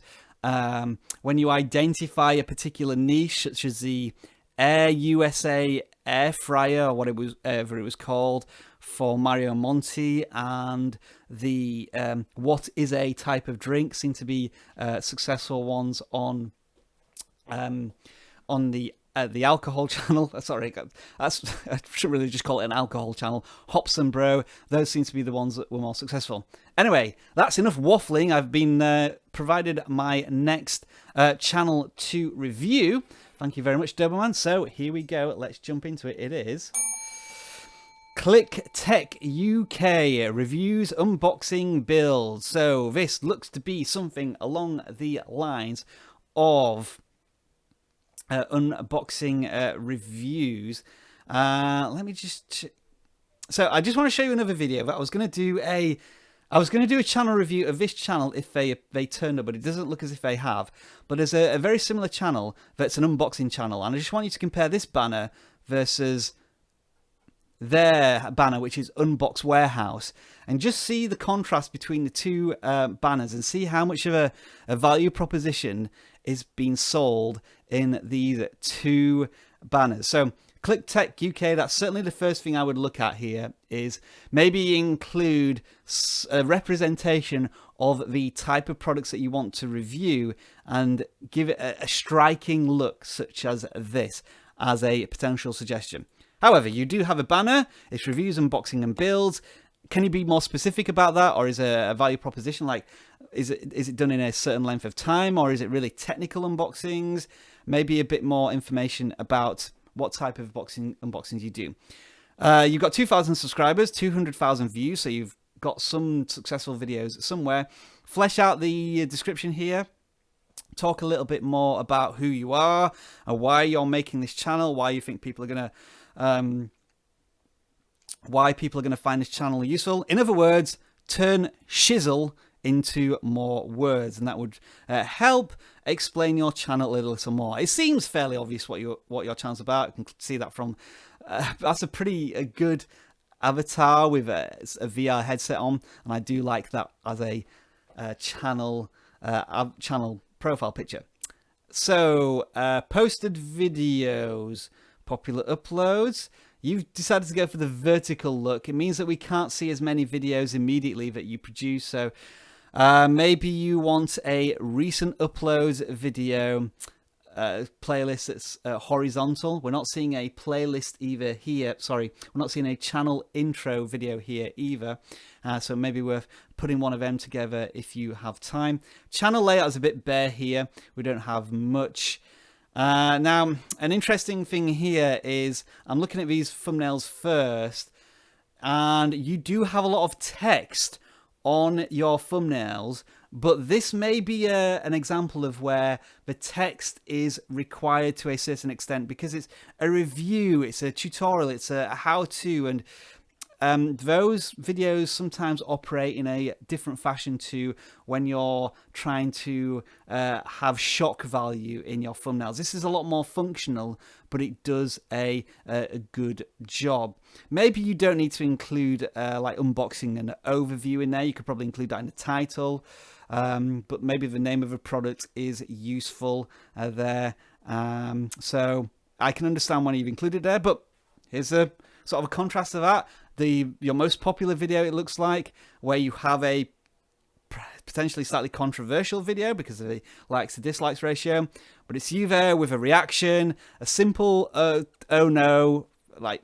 Speaker 1: When you identify a particular niche, such as the Air USA air fryer, or whatever it was called, for Mario and Monty, and the what is a type of drink seem to be successful ones on the alcohol channel. Sorry, I should really just call it an alcohol channel. Hops and Bro, those seem to be the ones that were more successful. Anyway, that's enough waffling. I've been provided my next channel to review. Thank you very much, Doberman. So here we go. Let's jump into it. It is Click Tech UK reviews, unboxing, builds. So this looks to be something along the lines of unboxing reviews. Let me just so I just want to show you another video that I was going to do a channel review of this channel if they turned up, but it doesn't look as if they have. But there's a very similar channel that's an unboxing channel, and I just want you to compare this banner versus their banner, which is Unbox Warehouse, and just see the contrast between the two banners and see how much of a value proposition is being sold in these two banners. So Click Tech UK, that's certainly the first thing I would look at here, is maybe include a representation of the type of products that you want to review and give it a striking look such as this as a potential suggestion. However, you do have a banner, it's reviews, unboxing and builds. Can you be more specific about that, or is it a value proposition? Like, is it done in a certain length of time, or is it really technical unboxings? Maybe a bit more information about what type of unboxings you do. You've got 2,000 subscribers, 200,000 views, so you've got some successful videos somewhere. Flesh out the description here. Talk a little bit more about who you are and why you're making this channel, why you think people are going to find this channel useful. In other words, turn shizzle into more words, and that would help explain your channel a little more. It seems fairly obvious what your channel's about. You can see that from that's a pretty good avatar with a VR headset on, and I do like that as a channel profile picture. So posted videos, popular uploads. You've decided to go for the vertical look. It means that we can't see as many videos immediately that you produce. So maybe you want a recent uploads video playlist that's horizontal. We're not seeing a playlist either here. Sorry, we're not seeing a channel intro video here either. So maybe worth putting one of them together if you have time. Channel layout is a bit bare here. We don't have much Now, an interesting thing here is I'm looking at these thumbnails first, and you do have a lot of text on your thumbnails, but this may be an example of where the text is required to a certain extent because it's a review, it's a tutorial, it's a how-to, and those videos sometimes operate in a different fashion to when you're trying to have shock value in your thumbnails. This is a lot more functional, but it does a good job. Maybe you don't need to include like unboxing and overview in there. You could probably include that in the title, but maybe the name of a product is useful there. So I can understand why you've included there, but here's a sort of a contrast to that. Your most popular video, it looks like, where you have a potentially slightly controversial video because of the likes to dislikes ratio, but it's you there with a reaction, a simple oh no like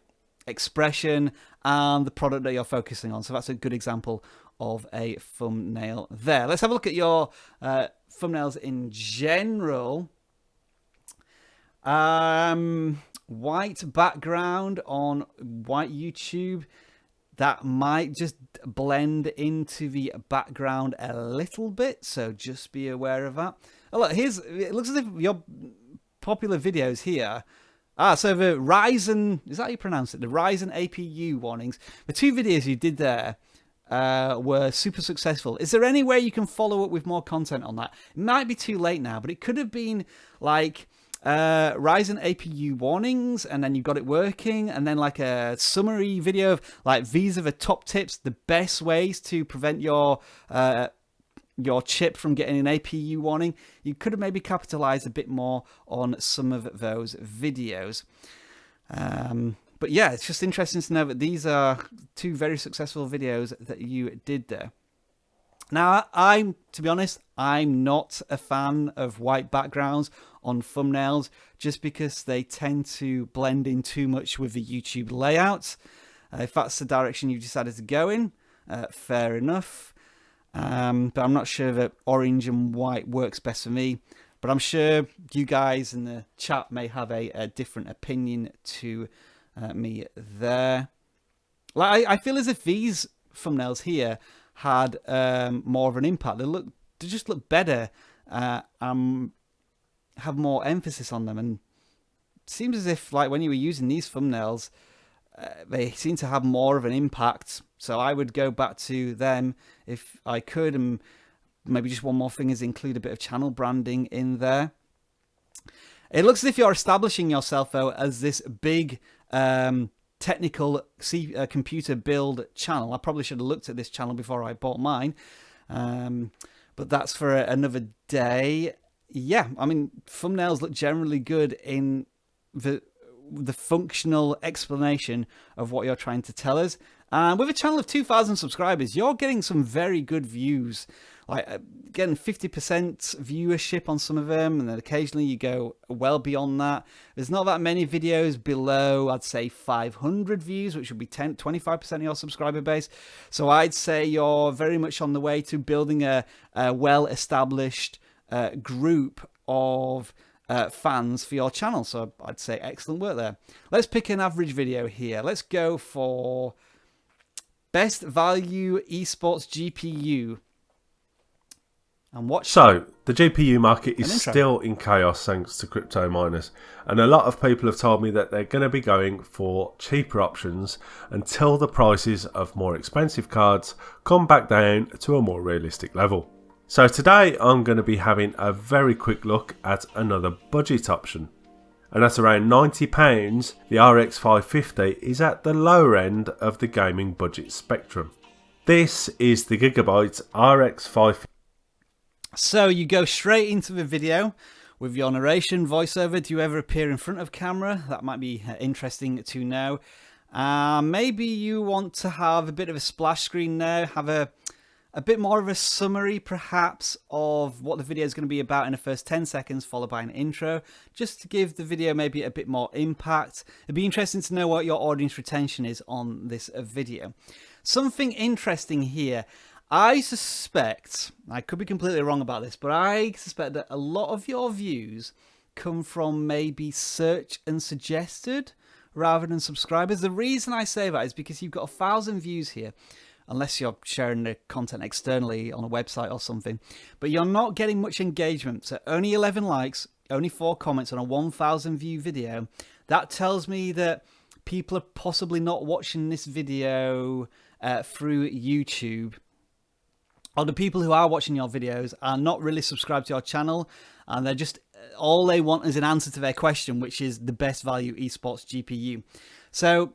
Speaker 1: expression, and the product that you're focusing on. So that's a good example of a thumbnail there. Let's have a look at your thumbnails in general. White background on white YouTube, that might just blend into the background a little bit, so just be aware of that. Oh, look, it looks as if your popular videos here. So the Ryzen, is that how you pronounce it? The Ryzen APU warnings. The two videos you did there were super successful. Is there any way you can follow up with more content on that? It might be too late now, but it could have been like Ryzen APU warnings, and then you got it working, and then like a summary video of like these are the top tips, the best ways to prevent your chip from getting an APU warning. You could have maybe capitalized a bit more on some of those videos. But yeah, it's just interesting to know that these are two very successful videos that you did there. Now, to be honest, I'm not a fan of white backgrounds on thumbnails just because they tend to blend in too much with the YouTube layout. If that's the direction you've decided to go in, fair enough. But I'm not sure that orange and white works best for me. But I'm sure you guys in the chat may have a different opinion to me there. Like I feel as if these thumbnails here had more of an impact. They just look better, have more emphasis on them, and it seems as if like when you were using these thumbnails, they seem to have more of an impact. So I would go back to them if I could, and maybe just one more thing is include a bit of channel branding in there. It looks as if you're establishing yourself though as this big technical computer build channel. I probably should have looked at this channel before I bought mine, but that's for another day. Yeah, I mean, thumbnails look generally good in the functional explanation of what you're trying to tell us. And with a channel of 2,000 subscribers, you're getting some very good views, like getting 50% viewership on some of them, and then occasionally you go well beyond that. There's not that many videos below, I'd say 500 views, which would be 25% of your subscriber base. So I'd say you're very much on the way to building a well-established group of fans for your channel. So I'd say excellent work there. Let's pick an average video here. Let's go for best value esports GPU and watch.
Speaker 8: So the GPU market is still in chaos thanks to crypto miners, and a lot of people have told me that they're going to be going for cheaper options until the prices of more expensive cards come back down to a more realistic level. So today I'm going to be having a very quick look at another budget option, and at around £90 the RX 550 is at the lower end of the gaming budget spectrum. This is the Gigabyte RX 550.
Speaker 1: So you go straight into the video with your narration voiceover. Do you ever appear in front of camera? That might be interesting to know. Maybe you want to have a bit of a splash screen there, have a bit more of a summary perhaps of what the video is going to be about in the first 10 seconds, followed by an intro, just to give the video maybe a bit more impact. It'd be interesting to know what your audience retention is on this video. Something interesting here. I suspect, I could be completely wrong about this, but I suspect that a lot of your views come from maybe search and suggested rather than subscribers. The reason I say that is because you've got 1,000 views here, unless you're sharing the content externally on a website or something, but you're not getting much engagement. So only 11 likes, only 4 comments on a 1,000 view video. That tells me that people are possibly not watching this video through YouTube. Or the people who are watching your videos are not really subscribed to your channel, and they're just, all they want is an answer to their question, which is the best value esports GPU. So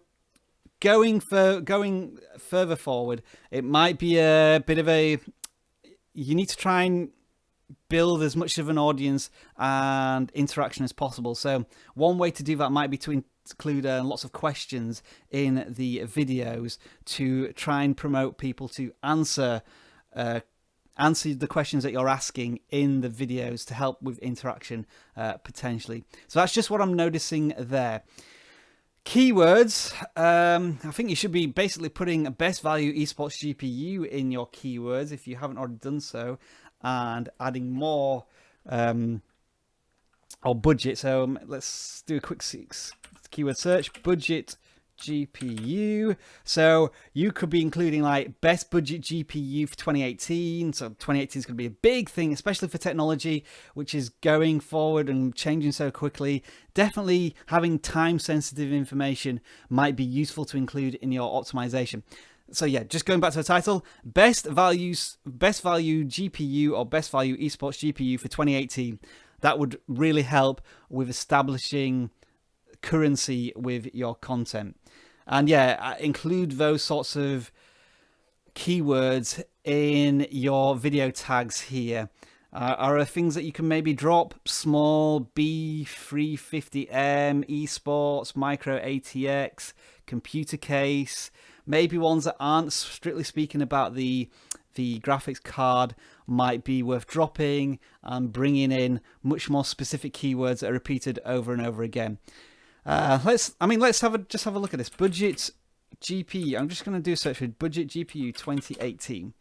Speaker 1: going further forward, it might be a bit of a, you need to try and build as much of an audience and interaction as possible. So one way to do that might be to include lots of questions in the videos to try and promote people to answer the questions that you're asking in the videos to help with interaction potentially. So that's just what I'm noticing there. Keywords, I think you should be basically putting best value esports GPU in your keywords if you haven't already done so, and adding more or budget. So let's do a quick keyword search, budget GPU. So you could be including like best budget GPU for 2018. So 2018 is going to be a big thing, especially for technology, which is going forward and changing so quickly. Definitely having time sensitive information might be useful to include in your optimization. So yeah, just going back to the title, best value GPU or best value esports GPU for 2018. That would really help with establishing currency with your content. And yeah, include those sorts of keywords in your video tags here. Are things that you can maybe drop: small, B350M, esports, micro ATX, computer case, maybe ones that aren't strictly speaking about the graphics card might be worth dropping and bringing in much more specific keywords that are repeated over and over again. Let's have a look at this budget GPU. I'm just going to do a search for budget GPU 2018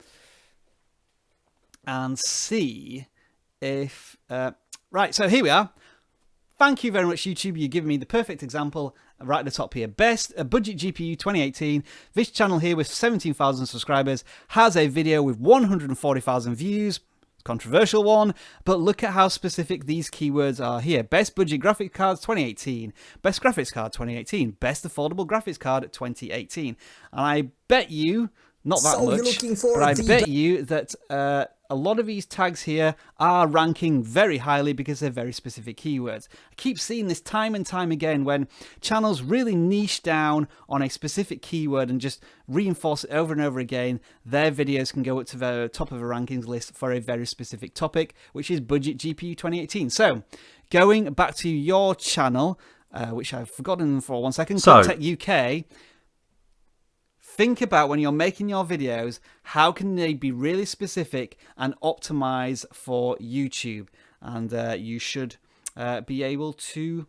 Speaker 1: and see if right. So here we are. Thank you very much, YouTube. You give me the perfect example right at the top here. Best budget GPU 2018. This channel here with 17,000 subscribers has a video with 140,000 views. Controversial one, but look at how specific these keywords are here. Best budget graphics cards 2018, best graphics card 2018, best affordable graphics card 2018. And I bet you, not that much, but I bet you that a lot of these tags here are ranking very highly because they're very specific keywords. I keep seeing this time and time again when channels really niche down on a specific keyword and just reinforce it over and over again. Their videos can go up to the top of a rankings list for a very specific topic, which is budget GPU 2018. So going back to your channel, which I've forgotten for 1 second, Tech UK. Think about when you're making your videos, how can they be really specific and optimize for YouTube? And you should be able to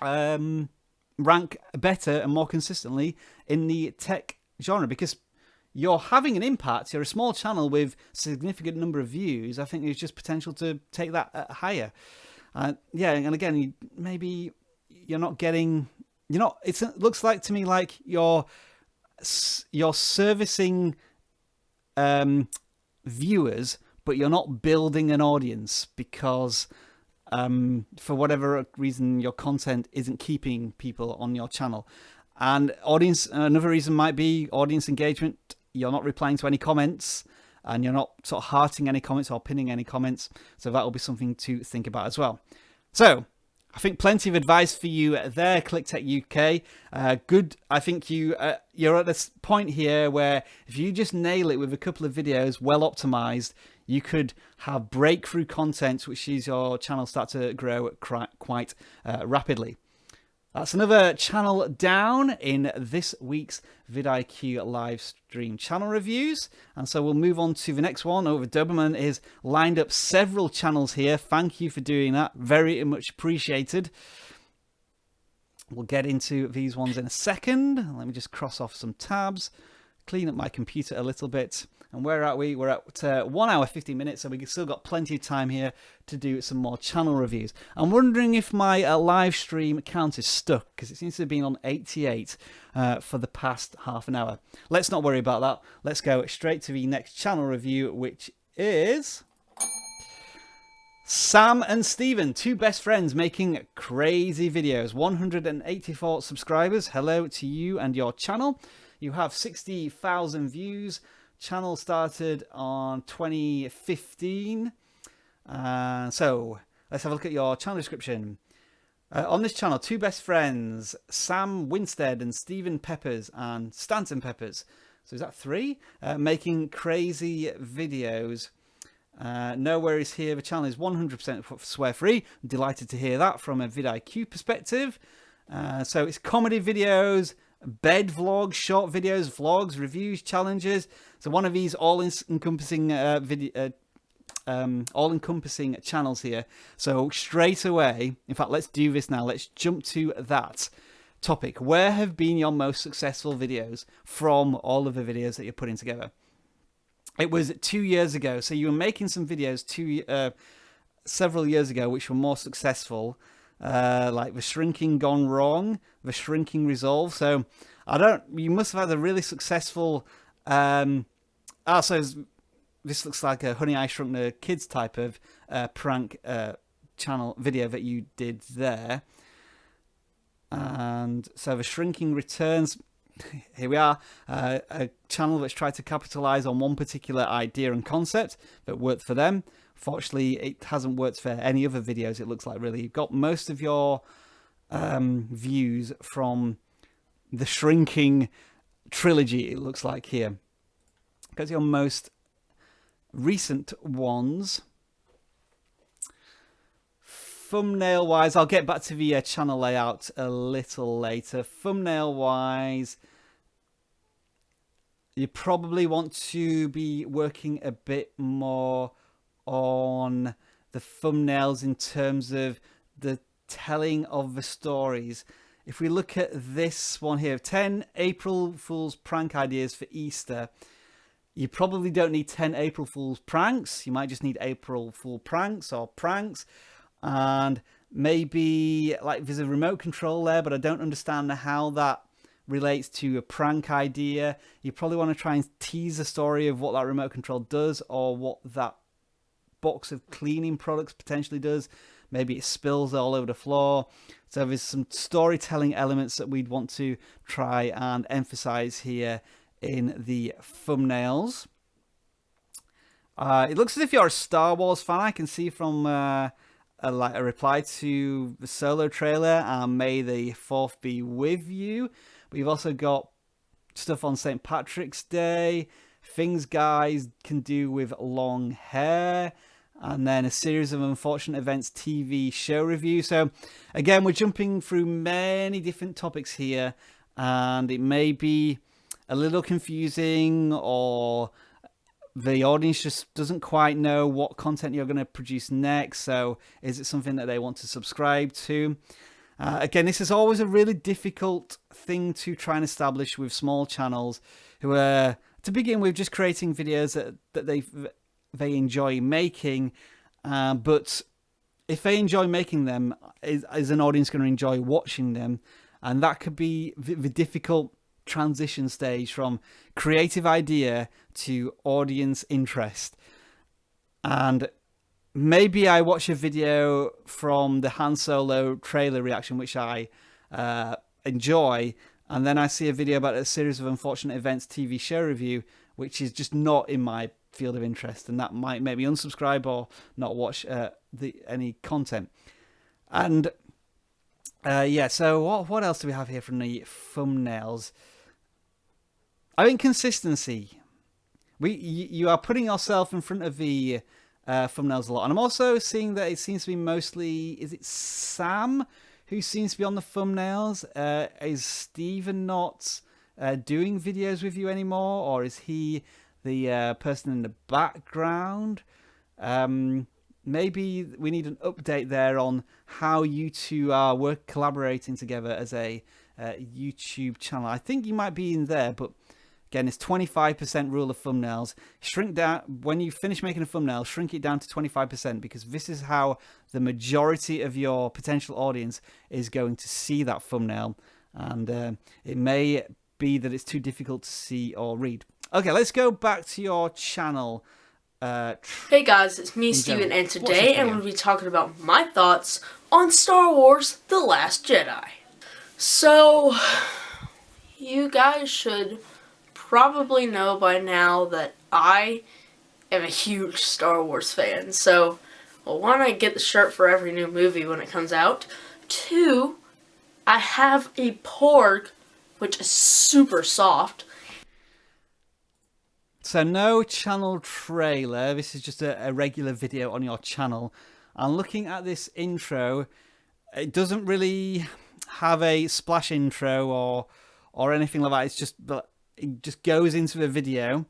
Speaker 1: rank better and more consistently in the tech genre, because you're having an impact. You're a small channel with significant number of views. I think there's just potential to take that higher. Yeah, and again, maybe you're not getting, it looks like to me like you're servicing viewers, but you're not building an audience because for whatever reason your content isn't keeping people on your channel. And another reason might be audience engagement. You're not replying to any comments, and you're not sort of hearting any comments or pinning any comments. So that will be something to think about as well. So I think plenty of advice for you there, ClickTech UK. Good. I think you're at this point here where if you just nail it with a couple of videos, well optimized, you could have breakthrough content, which sees your channel start to grow quite rapidly. That's another channel down in this week's vidIQ live stream channel reviews. And so we'll move on to the next one. Over Doberman is lined up several channels here. Thank you for doing that. Very much appreciated. We'll get into these ones in a second. Let me just cross off some tabs. clean up my computer a little bit. And where are we? We're at 1 hour 50 minutes, so we've still got plenty of time here to do some more channel reviews. I'm wondering if my live stream count is stuck, because it seems to have been on 88 for the past half an hour. Let's not worry about that. Let's go straight to the next channel review, which is Sam and Steven, two best friends making crazy videos. 184 subscribers. Hello to you and your channel. You have 60,000 views. Channel started on 2015. So let's have a look at your channel description. On this channel, two best friends, Sam Winstead and Stephen Peppers and Stanton Peppers. So is that three? Making crazy videos. No worries here. The channel is 100% swear free. I'm delighted to hear that from a vidIQ perspective. So it's comedy videos, bed vlogs, short videos, vlogs, reviews, challenges. So one of these all-encompassing all-encompassing channels here. So straight away, in fact, let's do this now. Let's jump to that topic. Where have been your most successful videos from all of the videos that you're putting together? It was 2 years ago. So you were making some videos several years ago, which were more successful. Like the shrinking gone wrong, the shrinking resolve. So you must have had a really successful so this looks like a Honey I Shrunk the Kids type of prank channel video that you did there. And so the shrinking returns, here we are, a channel that's tried to capitalize on one particular idea and concept that worked for them. Fortunately, it hasn't worked for any other videos, it looks like, really. You've got most of your views from the shrinking trilogy, it looks like here. Because your most recent ones, thumbnail wise, I'll get back to the channel layout a little later. Thumbnail wise, you probably want to be working a bit more on the thumbnails in terms of the telling of the stories. If we look at this one here, 10 April Fool's prank ideas for Easter, you probably don't need 10 April Fool's pranks. You might just need April Fool pranks or pranks. And maybe like there's a remote control there, but I don't understand how that relates to a prank idea. You probably want to try and tease a story of what that remote control does, or what that box of cleaning products potentially does. Maybe it spills all over the floor. So there's some storytelling elements that we'd want to try and emphasize here in the thumbnails. It looks as if you're a Star Wars fan. I can see from a reply to the Solo trailer, and may the 4th be with you. But you've also got stuff on St. Patrick's Day, things guys can do with long hair, and then a series of unfortunate events TV show review. So again, we're jumping through many different topics here, and it may be a little confusing, or the audience just doesn't quite know what content you're going to produce next. So is it something that they want to subscribe to? Again, this is always a really difficult thing to try and establish with small channels who are, to begin with, just creating videos that they enjoy making. But if they enjoy making them, is an audience going to enjoy watching them? And that could be the difficult transition stage from creative idea to audience interest. And maybe I watch a video from the Han Solo trailer reaction, which I enjoy, and then I see a video about a series of unfortunate events TV show review, which is just not in my field of interest, and that might maybe unsubscribe or not watch any content. And yeah, so what else do we have here from the thumbnails? I think consistency. You are putting yourself in front of the thumbnails a lot, and I'm also seeing that it seems to be mostly, is it Sam who seems to be on the thumbnails? Is Steven not doing videos with you anymore, or is he the person in the background? Maybe we need an update there on how you two are collaborating together as a YouTube channel. I think you might be in there, but Again, it's 25% rule of thumbnails. Shrink down, when you finish making a thumbnail, shrink it down to 25% because this is how the majority of your potential audience is going to see that thumbnail. And it may be that it's too difficult to see or read. Okay, let's go back to your channel.
Speaker 9: Hey guys, it's me, Steven, and today I'm going to be talking about my thoughts on Star Wars The Last Jedi. So, you guys should probably know by now that I am a huge Star Wars fan. So, well, one, I get the shirt for every new movie when it comes out. Two, I have a Porg, which is super soft.
Speaker 1: So no channel trailer, this is just a regular video on your channel. And looking at this intro, it doesn't really have a splash intro or anything like that. It's just, it just goes into the video.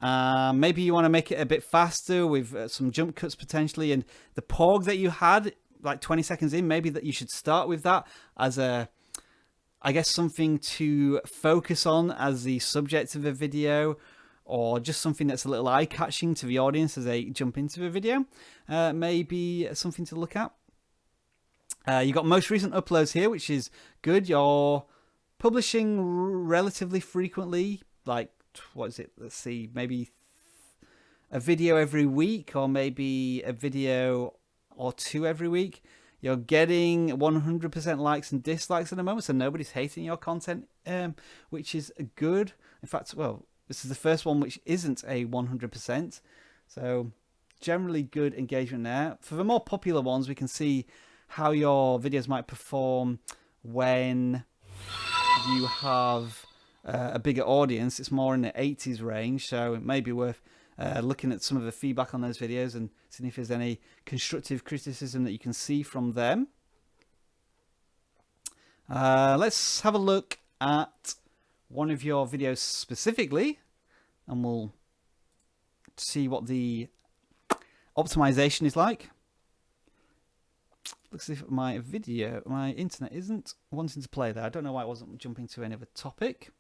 Speaker 1: Maybe you want to make it a bit faster with some jump cuts potentially. And the Porg that you had like 20 seconds in, maybe that you should start with that as a, I guess, something to focus on as the subject of the video. Or just something that's a little eye-catching to the audience as they jump into the video. Maybe something to look at. You got most recent uploads here, which is good. You're publishing relatively frequently. Like, what is it? Let's see. Maybe a video every week, or maybe a video or two every week. You're getting 100% likes and dislikes at the moment, so nobody's hating your content, which is good. In fact, well, this is the first one which isn't a 100%. So generally good engagement there. For the more popular ones, we can see how your videos might perform when you have a bigger audience. It's more in the 80s range. So it may be worth looking at some of the feedback on those videos and seeing if there's any constructive criticism that you can see from them. Let's have a look at one of your videos specifically, and we'll see what the optimization is like. Looks as if my internet isn't wanting to play there. I don't know why it wasn't jumping to any other topic.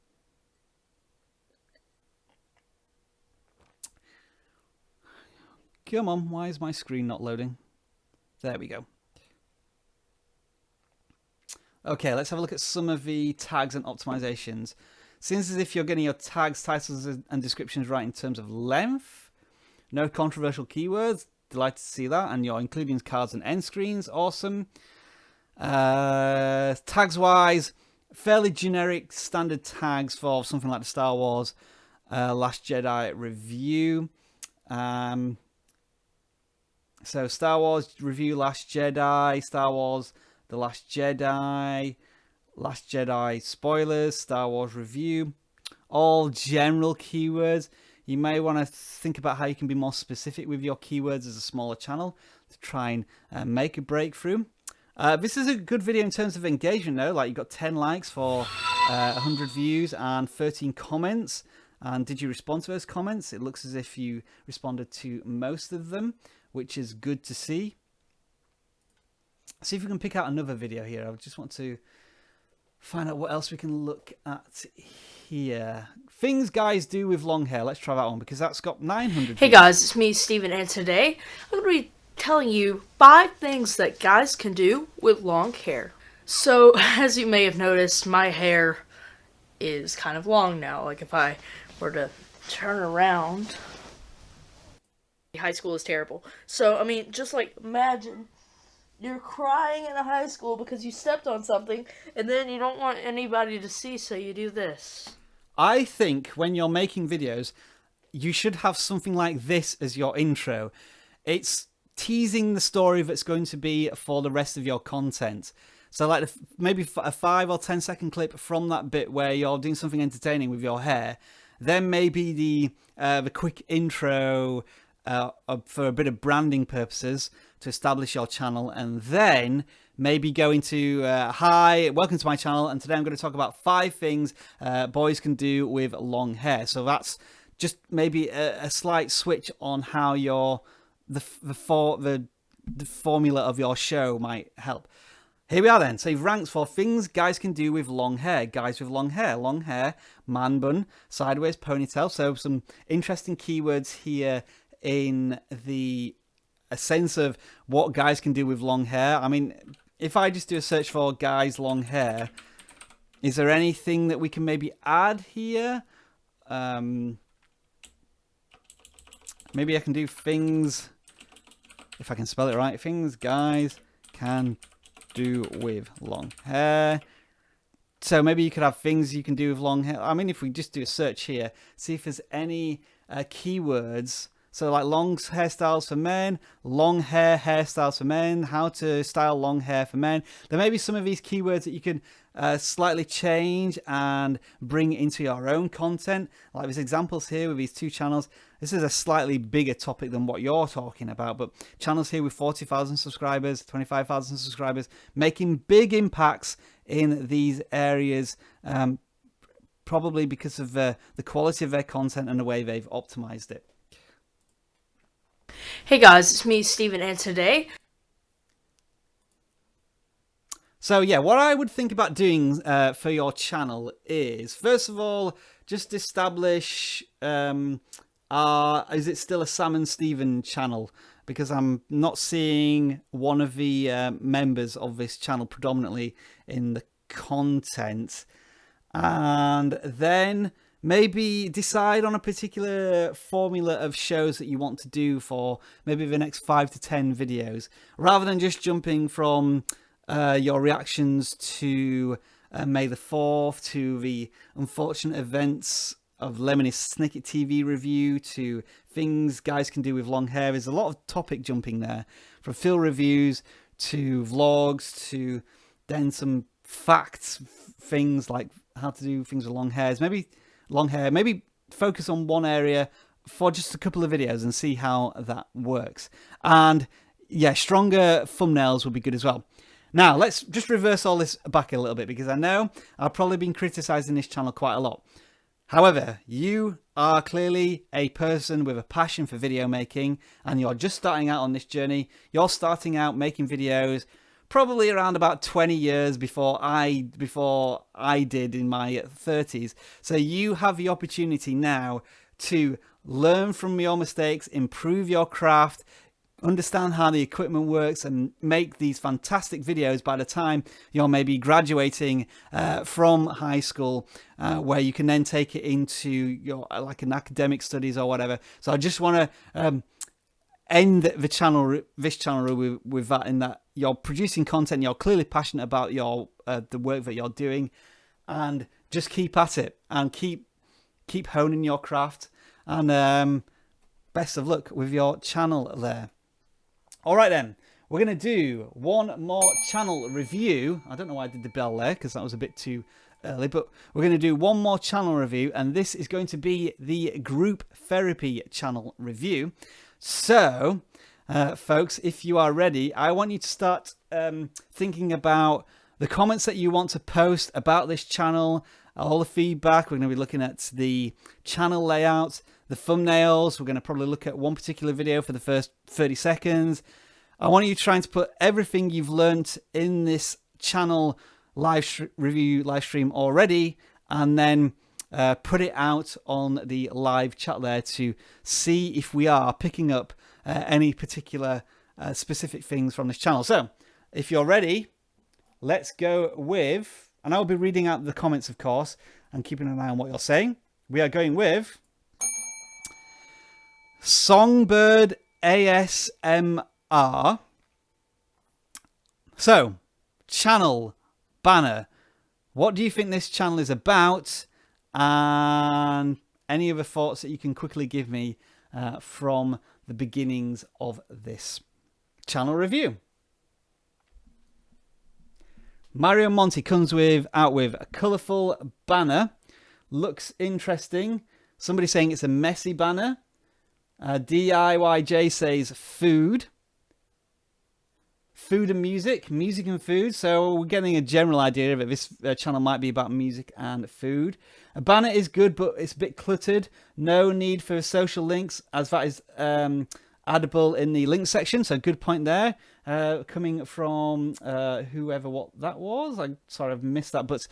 Speaker 1: Come on, why is my screen not loading? There we go. Okay, let's have a look at some of the tags and optimizations. Seems as if you're getting your tags, titles, and descriptions right in terms of length. No controversial keywords. Delighted to see that. And you're including cards and end screens. Awesome. Tags-wise, fairly generic standard tags for something like the Star Wars Last Jedi review. So Star Wars review Last Jedi, Star Wars The Last Jedi, Last Jedi spoilers, Star Wars review, all general keywords. You may want to think about how you can be more specific with your keywords as a smaller channel to try and make a breakthrough. This is a good video in terms of engagement though, like you got 10 likes for 100 views and 13 comments. And did you respond to those comments? It looks as if you responded to most of them, which is good to see. See if we can pick out another video here. I just want to find out what else we can look at here. Things guys do with long hair. Let's try that one because that's got 900
Speaker 9: Hey
Speaker 1: views.
Speaker 9: guys, it's me, Steven, and today I'm going to be telling you 5 things that guys can do with long hair. So, as you may have noticed, my hair is kind of long now. Like if I were to turn around, high school is terrible. So, I mean, just like imagine you're crying in high school because you stepped on something and then you don't want anybody to see, so you do this.
Speaker 1: I think when you're making videos, you should have something like this as your intro. It's teasing the story that's going to be for the rest of your content. So like maybe a 5 or 10 second clip from that bit where you're doing something entertaining with your hair. Then maybe the quick intro for a bit of branding purposes to establish your channel, and then maybe go into hi, welcome to my channel, and today I'm going to talk about 5 things boys can do with long hair. So that's just maybe a slight switch on how the formula of your show might help. Here we are then. So you've ranked for things guys can do with long hair. Guys with long hair, man bun, sideways ponytail. So some interesting keywords here in a sense of what guys can do with long hair. I mean, if I just do a search for guys long hair, is there anything that we can maybe add here? Maybe I can do things, if I can spell it right, things guys can do with long hair. So maybe you could have things you can do with long hair. I mean, if we just do a search here, see if there's any keywords. So like long hairstyles for men, long hair hairstyles for men, how to style long hair for men. There may be some of these keywords that you can slightly change and bring into your own content. Like there's examples here with these two channels. This is a slightly bigger topic than what you're talking about, but channels here with 40,000 subscribers, 25,000 subscribers, making big impacts in these areas, probably because of the quality of their content and the way they've optimized it.
Speaker 9: Hey guys, it's me, Steven, and today...
Speaker 1: So yeah, what I would think about doing for your channel is, first of all, just establish, is it still a Sam and Steven channel? Because I'm not seeing one of the members of this channel predominantly in the content. And then maybe decide on a particular formula of shows that you want to do for maybe the next 5 to 10 videos, rather than just jumping from your reactions to May the 4th, to the unfortunate events of Lemony Snicket TV review, to things guys can do with long hair. There's a lot of topic jumping there, from film reviews to vlogs to then some facts, things like how to do things with long hairs. Maybe long hair, maybe focus on one area for just a couple of videos and see how that works. And yeah, stronger thumbnails would be good as well. Now, let's just reverse all this back a little bit, because I know I've probably been criticizing this channel quite a lot. However, you are clearly a person with a passion for video making, and you're just starting out on this journey. You're starting out making videos probably around about 20 years before I did in my 30s. So you have the opportunity now to learn from your mistakes, improve your craft, understand how the equipment works, and make these fantastic videos by the time you're maybe graduating from high school, where you can then take it into your like an academic studies or whatever. So I just want to end this channel with that, in that you're producing content, you're clearly passionate about your the work that you're doing, and just keep at it and keep honing your craft, and best of luck with your channel there. All right then, we're going to do one more channel review. I don't know why I did the bell there, because that was a bit too early, but we're going to do one more channel review, and this is going to be the group therapy channel review. So, folks, if you are ready, I want you to start thinking about the comments that you want to post about this channel, all the feedback. We're going to be looking at the channel layout, the thumbnails. We're going to probably look at one particular video for the first 30 seconds. I want you trying to put everything you've learnt in this channel review live stream already, and then put it out on the live chat there to see if we are picking up any particular specific things from this channel. So if you're ready, let's go with, and I'll be reading out the comments, of course, and keeping an eye on what you're saying. We are going with Songbird ASMR. So, channel banner. What do you think this channel is about? And any other thoughts that you can quickly give me from the beginnings of this channel review. Mario Monty comes out with a colourful banner. Looks interesting. Somebody saying it's a messy banner. DIYJ says food. Food and music. Music and food. So we're getting a general idea of it. This channel might be about music and food. A banner is good, but it's a bit cluttered. No need for social links, as that is addable in the link section. So good point there. Coming from whoever what that was. I'm sorry, I've missed that. But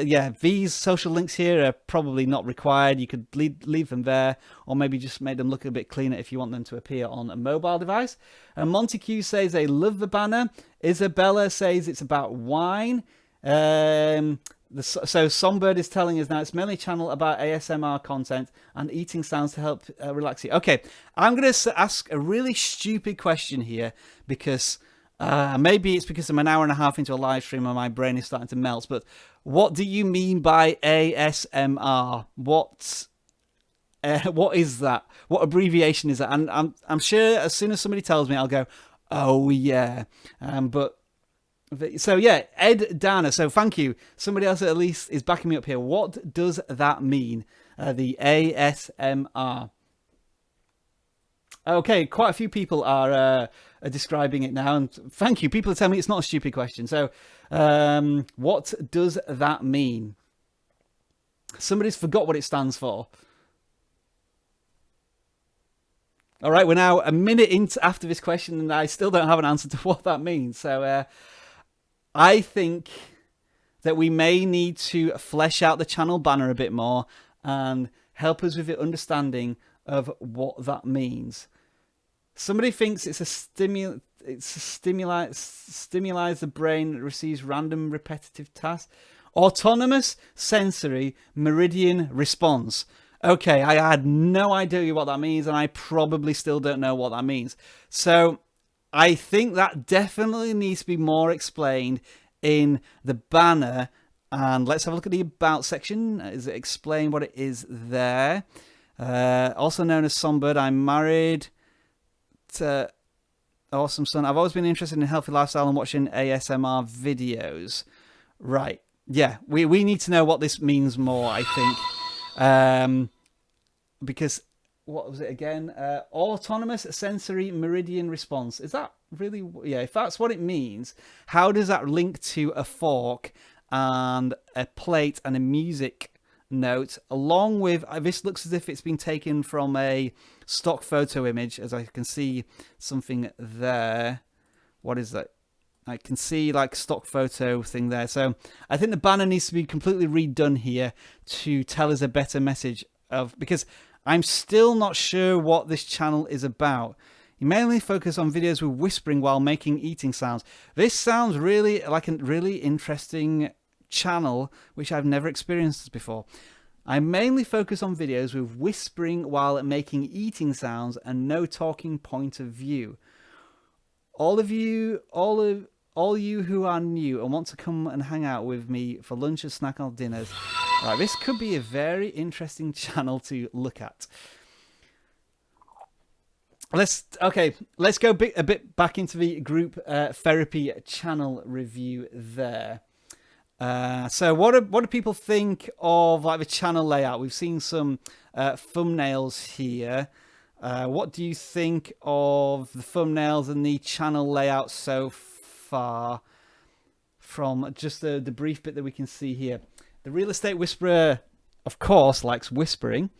Speaker 1: yeah, these social links here are probably not required. You could leave them there, or maybe just make them look a bit cleaner if you want them to appear on a mobile device. Monty Q says they love the banner. Isabella says it's about wine. So Songbird is telling us now it's mainly a channel about ASMR content and eating sounds to help relax you. Okay, I'm going to ask a really stupid question here because maybe it's because I'm an hour and a half into a live stream and my brain is starting to melt. But what do you mean by ASMR? What is that? What abbreviation is that? And I'm sure as soon as somebody tells me, I'll go, oh yeah. So yeah, Ed Dana. So thank you. Somebody else at least is backing me up here. What does that mean? The ASMR. Okay, quite a few people are describing it now, and thank you. People are telling me it's not a stupid question. So, what does that mean? Somebody's forgot what it stands for. All right, we're now a minute after this question, and I still don't have an answer to what that means. So. I think that we may need to flesh out the channel banner a bit more and help us with the understanding of what that means. Somebody thinks it's a stimuli the brain that receives random repetitive tasks. Autonomous sensory meridian response. Okay, I had no idea what that means, and I probably still don't know what that means. So I think that definitely needs to be more explained in the banner. And let's have a look at the About section. Does it explain what it is there? Also known as Songbird, I'm married to awesome son. I've always been interested in healthy lifestyle and watching ASMR videos. Right. Yeah, we need to know what this means more, I think. Because... what was it again? Autonomous sensory meridian response. Is that really? Yeah, if that's what it means, how does that link to a fork and a plate and a music note, along with, this looks as if it's been taken from a stock photo image, as I can see something there. What is that? I can see like stock photo thing there. So I think the banner needs to be completely redone here to tell us a better message of, because I'm still not sure what this channel is about. You mainly focus on videos with whispering while making eating sounds. This sounds really like a really interesting channel, which I've never experienced before. I mainly focus on videos with whispering while making eating sounds and no talking point of view. All you who are new and want to come and hang out with me for lunch or snack or dinners. Right, this could be a very interesting channel to look at. Let's go a bit back into the group therapy channel review there. So what do people think of like the channel layout? We've seen some thumbnails here. What do you think of the thumbnails and the channel layout so far from just the brief bit that we can see here? The real estate whisperer, of course, likes whispering.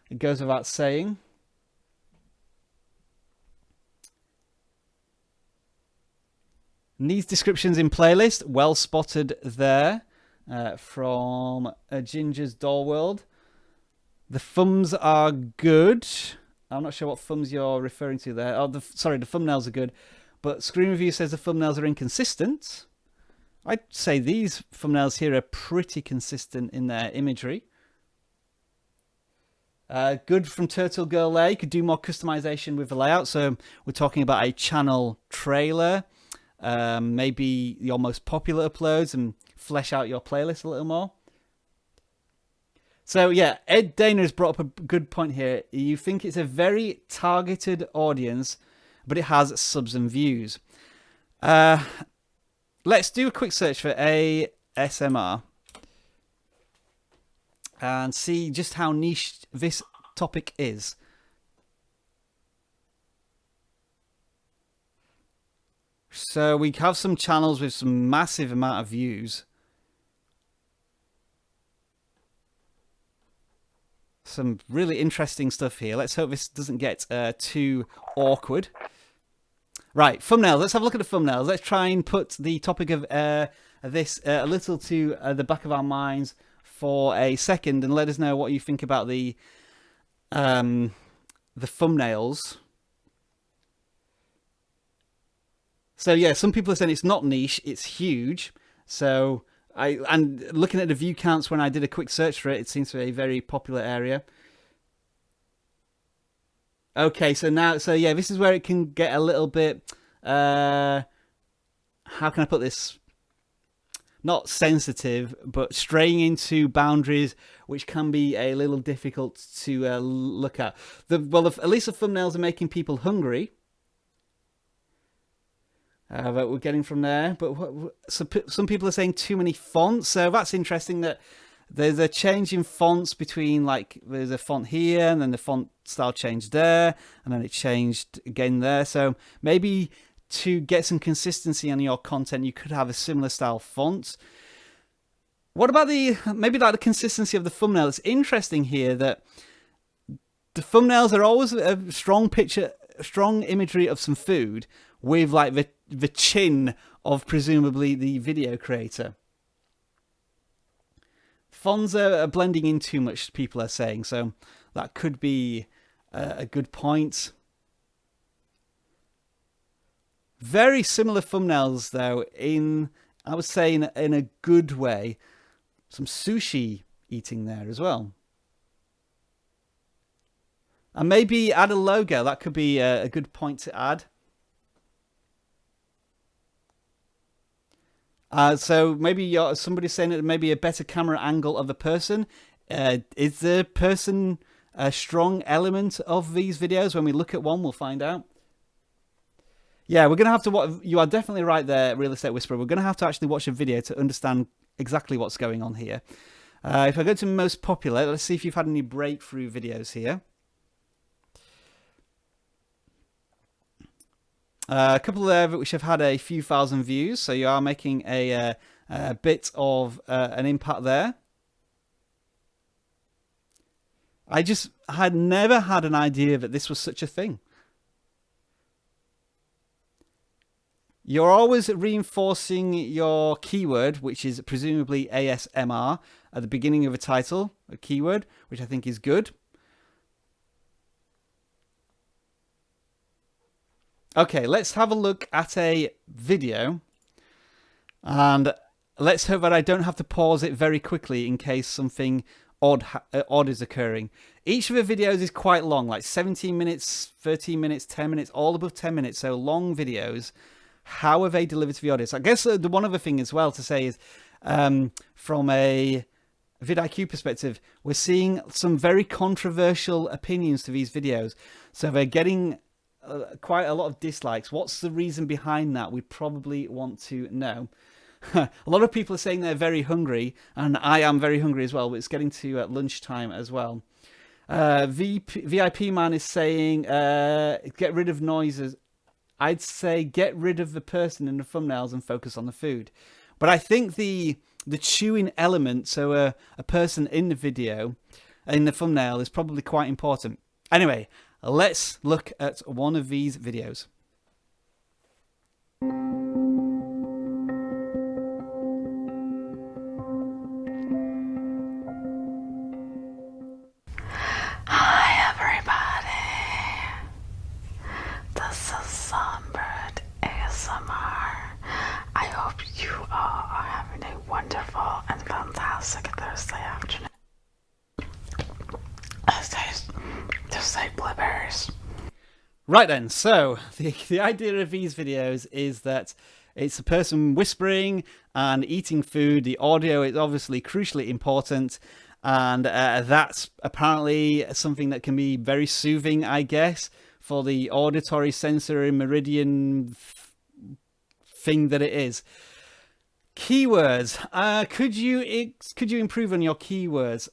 Speaker 1: It goes without saying. Needs descriptions in playlist. Well spotted there from Ginger's Doll World. The thumbs are good. I'm not sure what thumbs you're referring to there. Oh, sorry, the thumbnails are good. But Screen Review says the thumbnails are inconsistent. I'd say these thumbnails here are pretty consistent in their imagery. Good from Turtle Girl A. Could do more customization with the layout. So we're talking about a channel trailer. Maybe your most popular uploads and flesh out your playlist a little more. So yeah, Ed Dana has brought up a good point here. You think it's a very targeted audience, but it has subs and views. Let's do a quick search for ASMR and see just how niche this topic is. So we have some channels with some massive amount of views. some really interesting stuff here. Let's hope this doesn't get too awkward. Right, thumbnails. Let's have a look at the thumbnails. Let's try and put the topic of this a little to the back of our minds for a second, and let us know what you think about the thumbnails. So yeah, some people are saying it's not niche, it's huge. So and looking at the view counts when I did a quick search for it, it seems to be a very popular area. Okay, so yeah, this is where it can get a little bit, how can I put this? Not sensitive, but straying into boundaries, which can be a little difficult to look at. At least the thumbnails are making people hungry. That we're getting from there. But some people are saying too many fonts, so that's interesting that there's a change in fonts between, like, there's a font here, and then the font style changed there, and then it changed again there. So maybe to get some consistency on your content, you could have a similar style font. What about maybe like the consistency of the thumbnail? It's interesting here that the thumbnails are always a strong picture, strong imagery of some food with like the chin of presumably the video creator. Fonts are blending in too much, people are saying, so that could be a good point. Very similar thumbnails though, I would say in a good way. Some sushi eating there as well. And maybe add a logo, that could be a good point to add. So maybe somebody's saying that maybe a better camera angle of the person. Is the person a strong element of these videos? When we look at one, we'll find out. Yeah, we're going to have to watch. You are definitely right there, Real Estate Whisperer. We're going to have to actually watch a video to understand exactly what's going on here. If I go to most popular, let's see if you've had any breakthrough videos here. A couple there which have had a few thousand views, so you are making a bit of an impact there. I just had never had an idea that this was such a thing. You're always reinforcing your keyword, which is presumably ASMR, at the beginning of a title, a keyword, which I think is good. Okay, let's have a look at a video, and let's hope that I don't have to pause it very quickly in case something odd is occurring. Each of the videos is quite long, like 17 minutes, 13 minutes, 10 minutes, all above 10 minutes, so long videos. How are they delivered to the audience? I guess the one other thing as well to say is, from a vidIQ perspective, we're seeing some very controversial opinions to these videos. So they're getting quite a lot of dislikes. What's the reason behind that? We probably want to know. A lot of people are saying they're very hungry, and I am very hungry as well, but it's getting to lunchtime as well. VIP Man is saying, get rid of noises. I'd say get rid of the person in the thumbnails and focus on the food. But I think the chewing element, so a person in the video, in the thumbnail, is probably quite important. Anyway, let's look at one of these videos.
Speaker 10: Hi everybody, this is Songbird ASMR. I hope you all are having a wonderful and fantastic Thursday afternoon. Just say blueberries.
Speaker 1: Right then, so the idea of these videos is that it's a person whispering and eating food. The audio is obviously crucially important, and that's apparently something that can be very soothing, I guess, for the auditory sensory meridian thing that it is. Keywords. Could you improve on your keywords?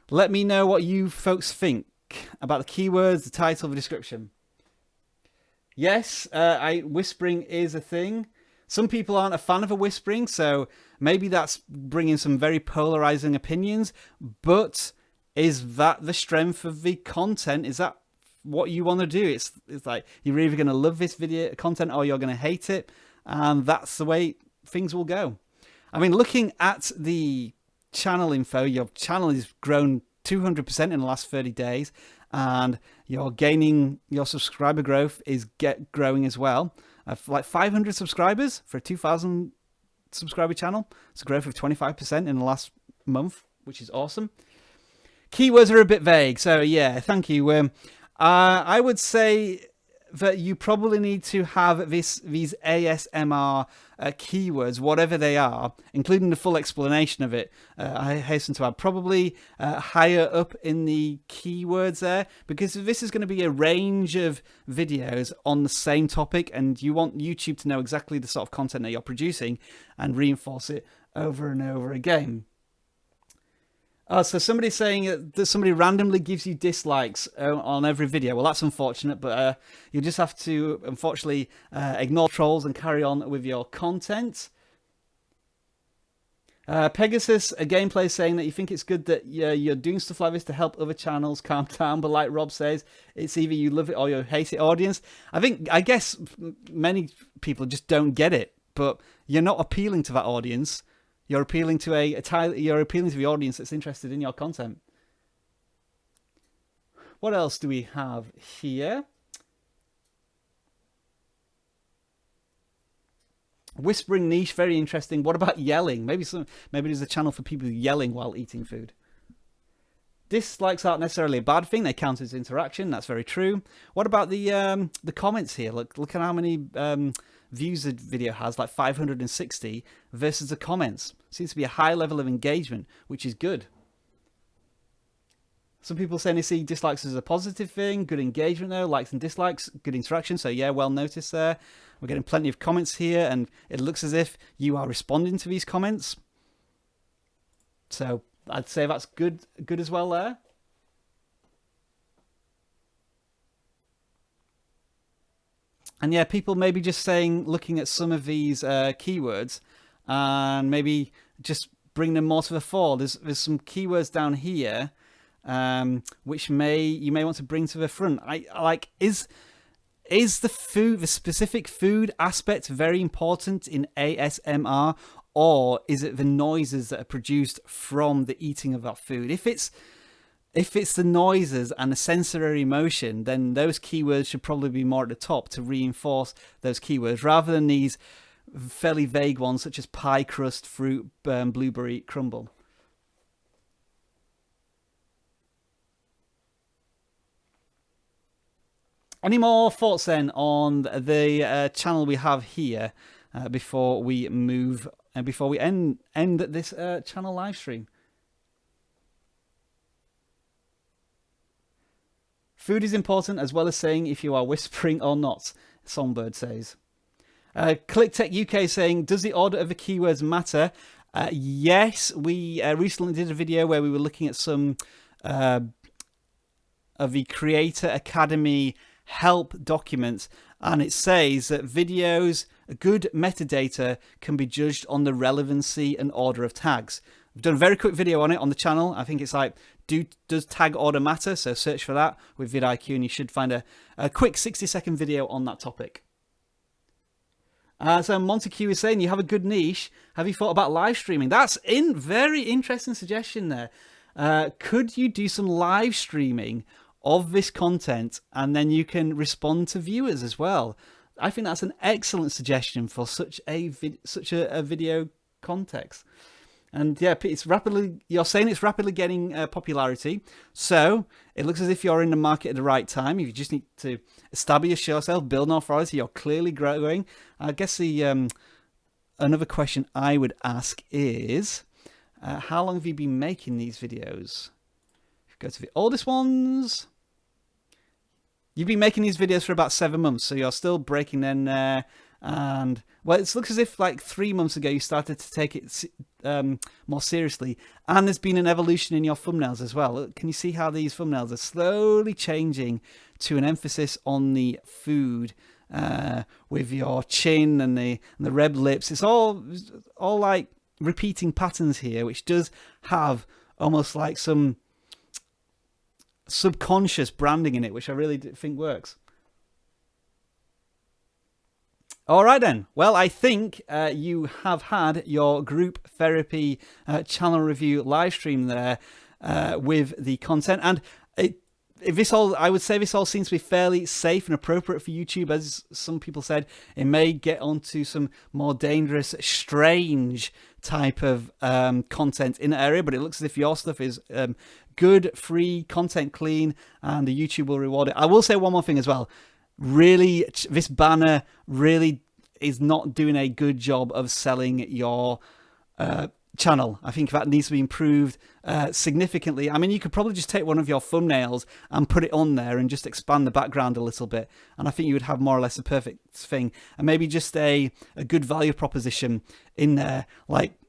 Speaker 1: Let me know what you folks think about the keywords, the title, the description. Yes, whispering is a thing. Some people aren't a fan of a whispering, so maybe that's bringing some very polarizing opinions. But Is that the strength of the content? Is that what you want to do? It's like you're either going to love this video content or you're going to hate it, and that's the way things will go. I mean, looking at the channel info, your channel has grown 200% in the last 30 days, and you're gaining, your subscriber growth is growing as well. Like 500 subscribers for a 2,000 subscriber channel. It's a growth of 25% in the last month, which is awesome. Keywords are a bit vague, so yeah, thank you. I would say that you probably need to have these ASMR keywords, whatever they are, including the full explanation of it. I hasten to add, probably higher up in the keywords there, because this is going to be a range of videos on the same topic, and you want YouTube to know exactly the sort of content that you're producing and reinforce it over and over again. Oh, so somebody's saying that somebody randomly gives you dislikes on every video. Well, that's unfortunate, but you just have to, unfortunately, ignore trolls and carry on with your content. Pegasus, a gameplay, saying that you think it's good that you're doing stuff like this to help other channels calm down, but like Rob says, it's either you love it or you hate it audience. I guess many people just don't get it, but you're not appealing to that audience. You're appealing to you're appealing to the audience that's interested in your content. What else do we have here? Whispering niche, very interesting. What about yelling? Maybe there's a channel for people yelling while eating food. Dislikes aren't necessarily a bad thing. They count as interaction. That's very true. What about the comments here? Look at how many views the video has, like 560 versus the comments. Seems to be a high level of engagement, which is good. Some people saying they see dislikes as a positive thing. Good engagement though, likes and dislikes, good interaction. So yeah, well noticed there. We're getting plenty of comments here, and it looks as if you are responding to these comments. So I'd say that's good as well there. And yeah, people maybe just saying, looking at some of these keywords, and maybe just bring them more to the fore. There's some keywords down here, which you may want to bring to the front. Is the specific food aspect very important in ASMR, or is it the noises that are produced from the eating of that food? If it's the noises and the sensory emotion, then those keywords should probably be more at the top to reinforce those keywords, rather than these fairly vague ones such as pie crust, fruit, blueberry crumble. Any more thoughts then on the channel we have here before we move and before we end this channel live stream? Food is important, as well as saying if you are whispering or not, Songbird says. ClickTech UK saying, does the order of the keywords matter? Yes, we recently did a video where we were looking at some of the Creator Academy help documents, and it says that videos, good metadata can be judged on the relevancy and order of tags. I've done a very quick video on it on the channel. I think it's like, does tag order matter? So search for that with vidIQ and you should find a quick 60-second video on that topic. So Monty Q is saying, you have a good niche. Have you thought about live streaming? That's very interesting suggestion there. Could you do some live streaming of this content, and then you can respond to viewers as well? I think that's an excellent suggestion for such a video context. And yeah, you're saying it's rapidly getting popularity. So it looks as if you're in the market at the right time. You just need to establish yourself, build an authority. You're clearly growing. I guess another question I would ask is, how long have you been making these videos? If you go to the oldest ones, you've been making these videos for about 7 months. So you're still breaking in. And well, it looks as if like 3 months ago you started to take it more seriously, and there's been an evolution in your thumbnails as well. Can you see how these thumbnails are slowly changing to an emphasis on the food, with your chin and the red lips? It's all like repeating patterns here, which does have almost like some subconscious branding in it, which I really think works. All right then. Well, I think you have had your group therapy channel review live stream there with the content, and I would say this all seems to be fairly safe and appropriate for YouTube. As some people said, it may get onto some more dangerous, strange type of content in the area, but it looks as if your stuff is good, free content, clean, and the YouTube will reward it. I will say one more thing as well. Really, this banner really is not doing a good job of selling your channel. I think that needs to be improved significantly. I mean, you could probably just take one of your thumbnails and put it on there and just expand the background a little bit, and I think you would have more or less a perfect thing. And maybe just a good value proposition in there, like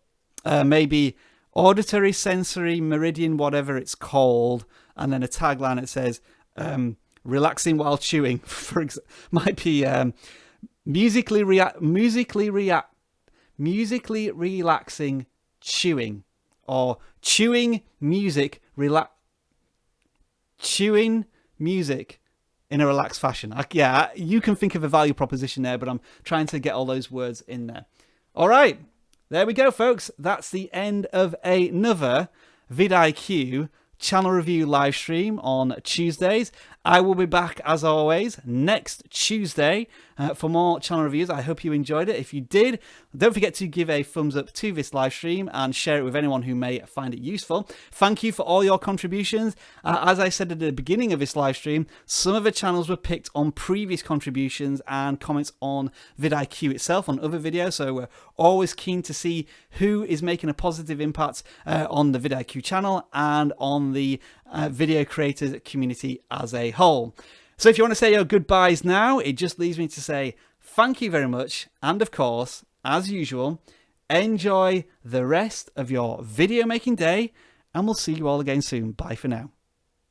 Speaker 1: maybe auditory, sensory, meridian, whatever it's called, and then a tagline that says relaxing while chewing, for example, might be musically relaxing chewing, or chewing music in a relaxed fashion. Yeah, you can think of a value proposition there, but I'm trying to get all those words in there. All right, there we go, folks. That's the end of another vidIQ channel review live stream on Tuesdays. I will be back as always next Tuesday for more channel reviews. I hope you enjoyed it. If you did, don't forget to give a thumbs up to this live stream and share it with anyone who may find it useful. Thank you for all your contributions. As I said at the beginning of this live stream, some of the channels were picked on previous contributions and comments on vidIQ itself on other videos, so we're always keen to see who is making a positive impact on the vidIQ channel and on the video creators community as a whole. So if you want to say your goodbyes now, it just leaves me to say thank you very much, and of course, as usual, enjoy the rest of your video making day, and we'll see you all again soon. Bye for now.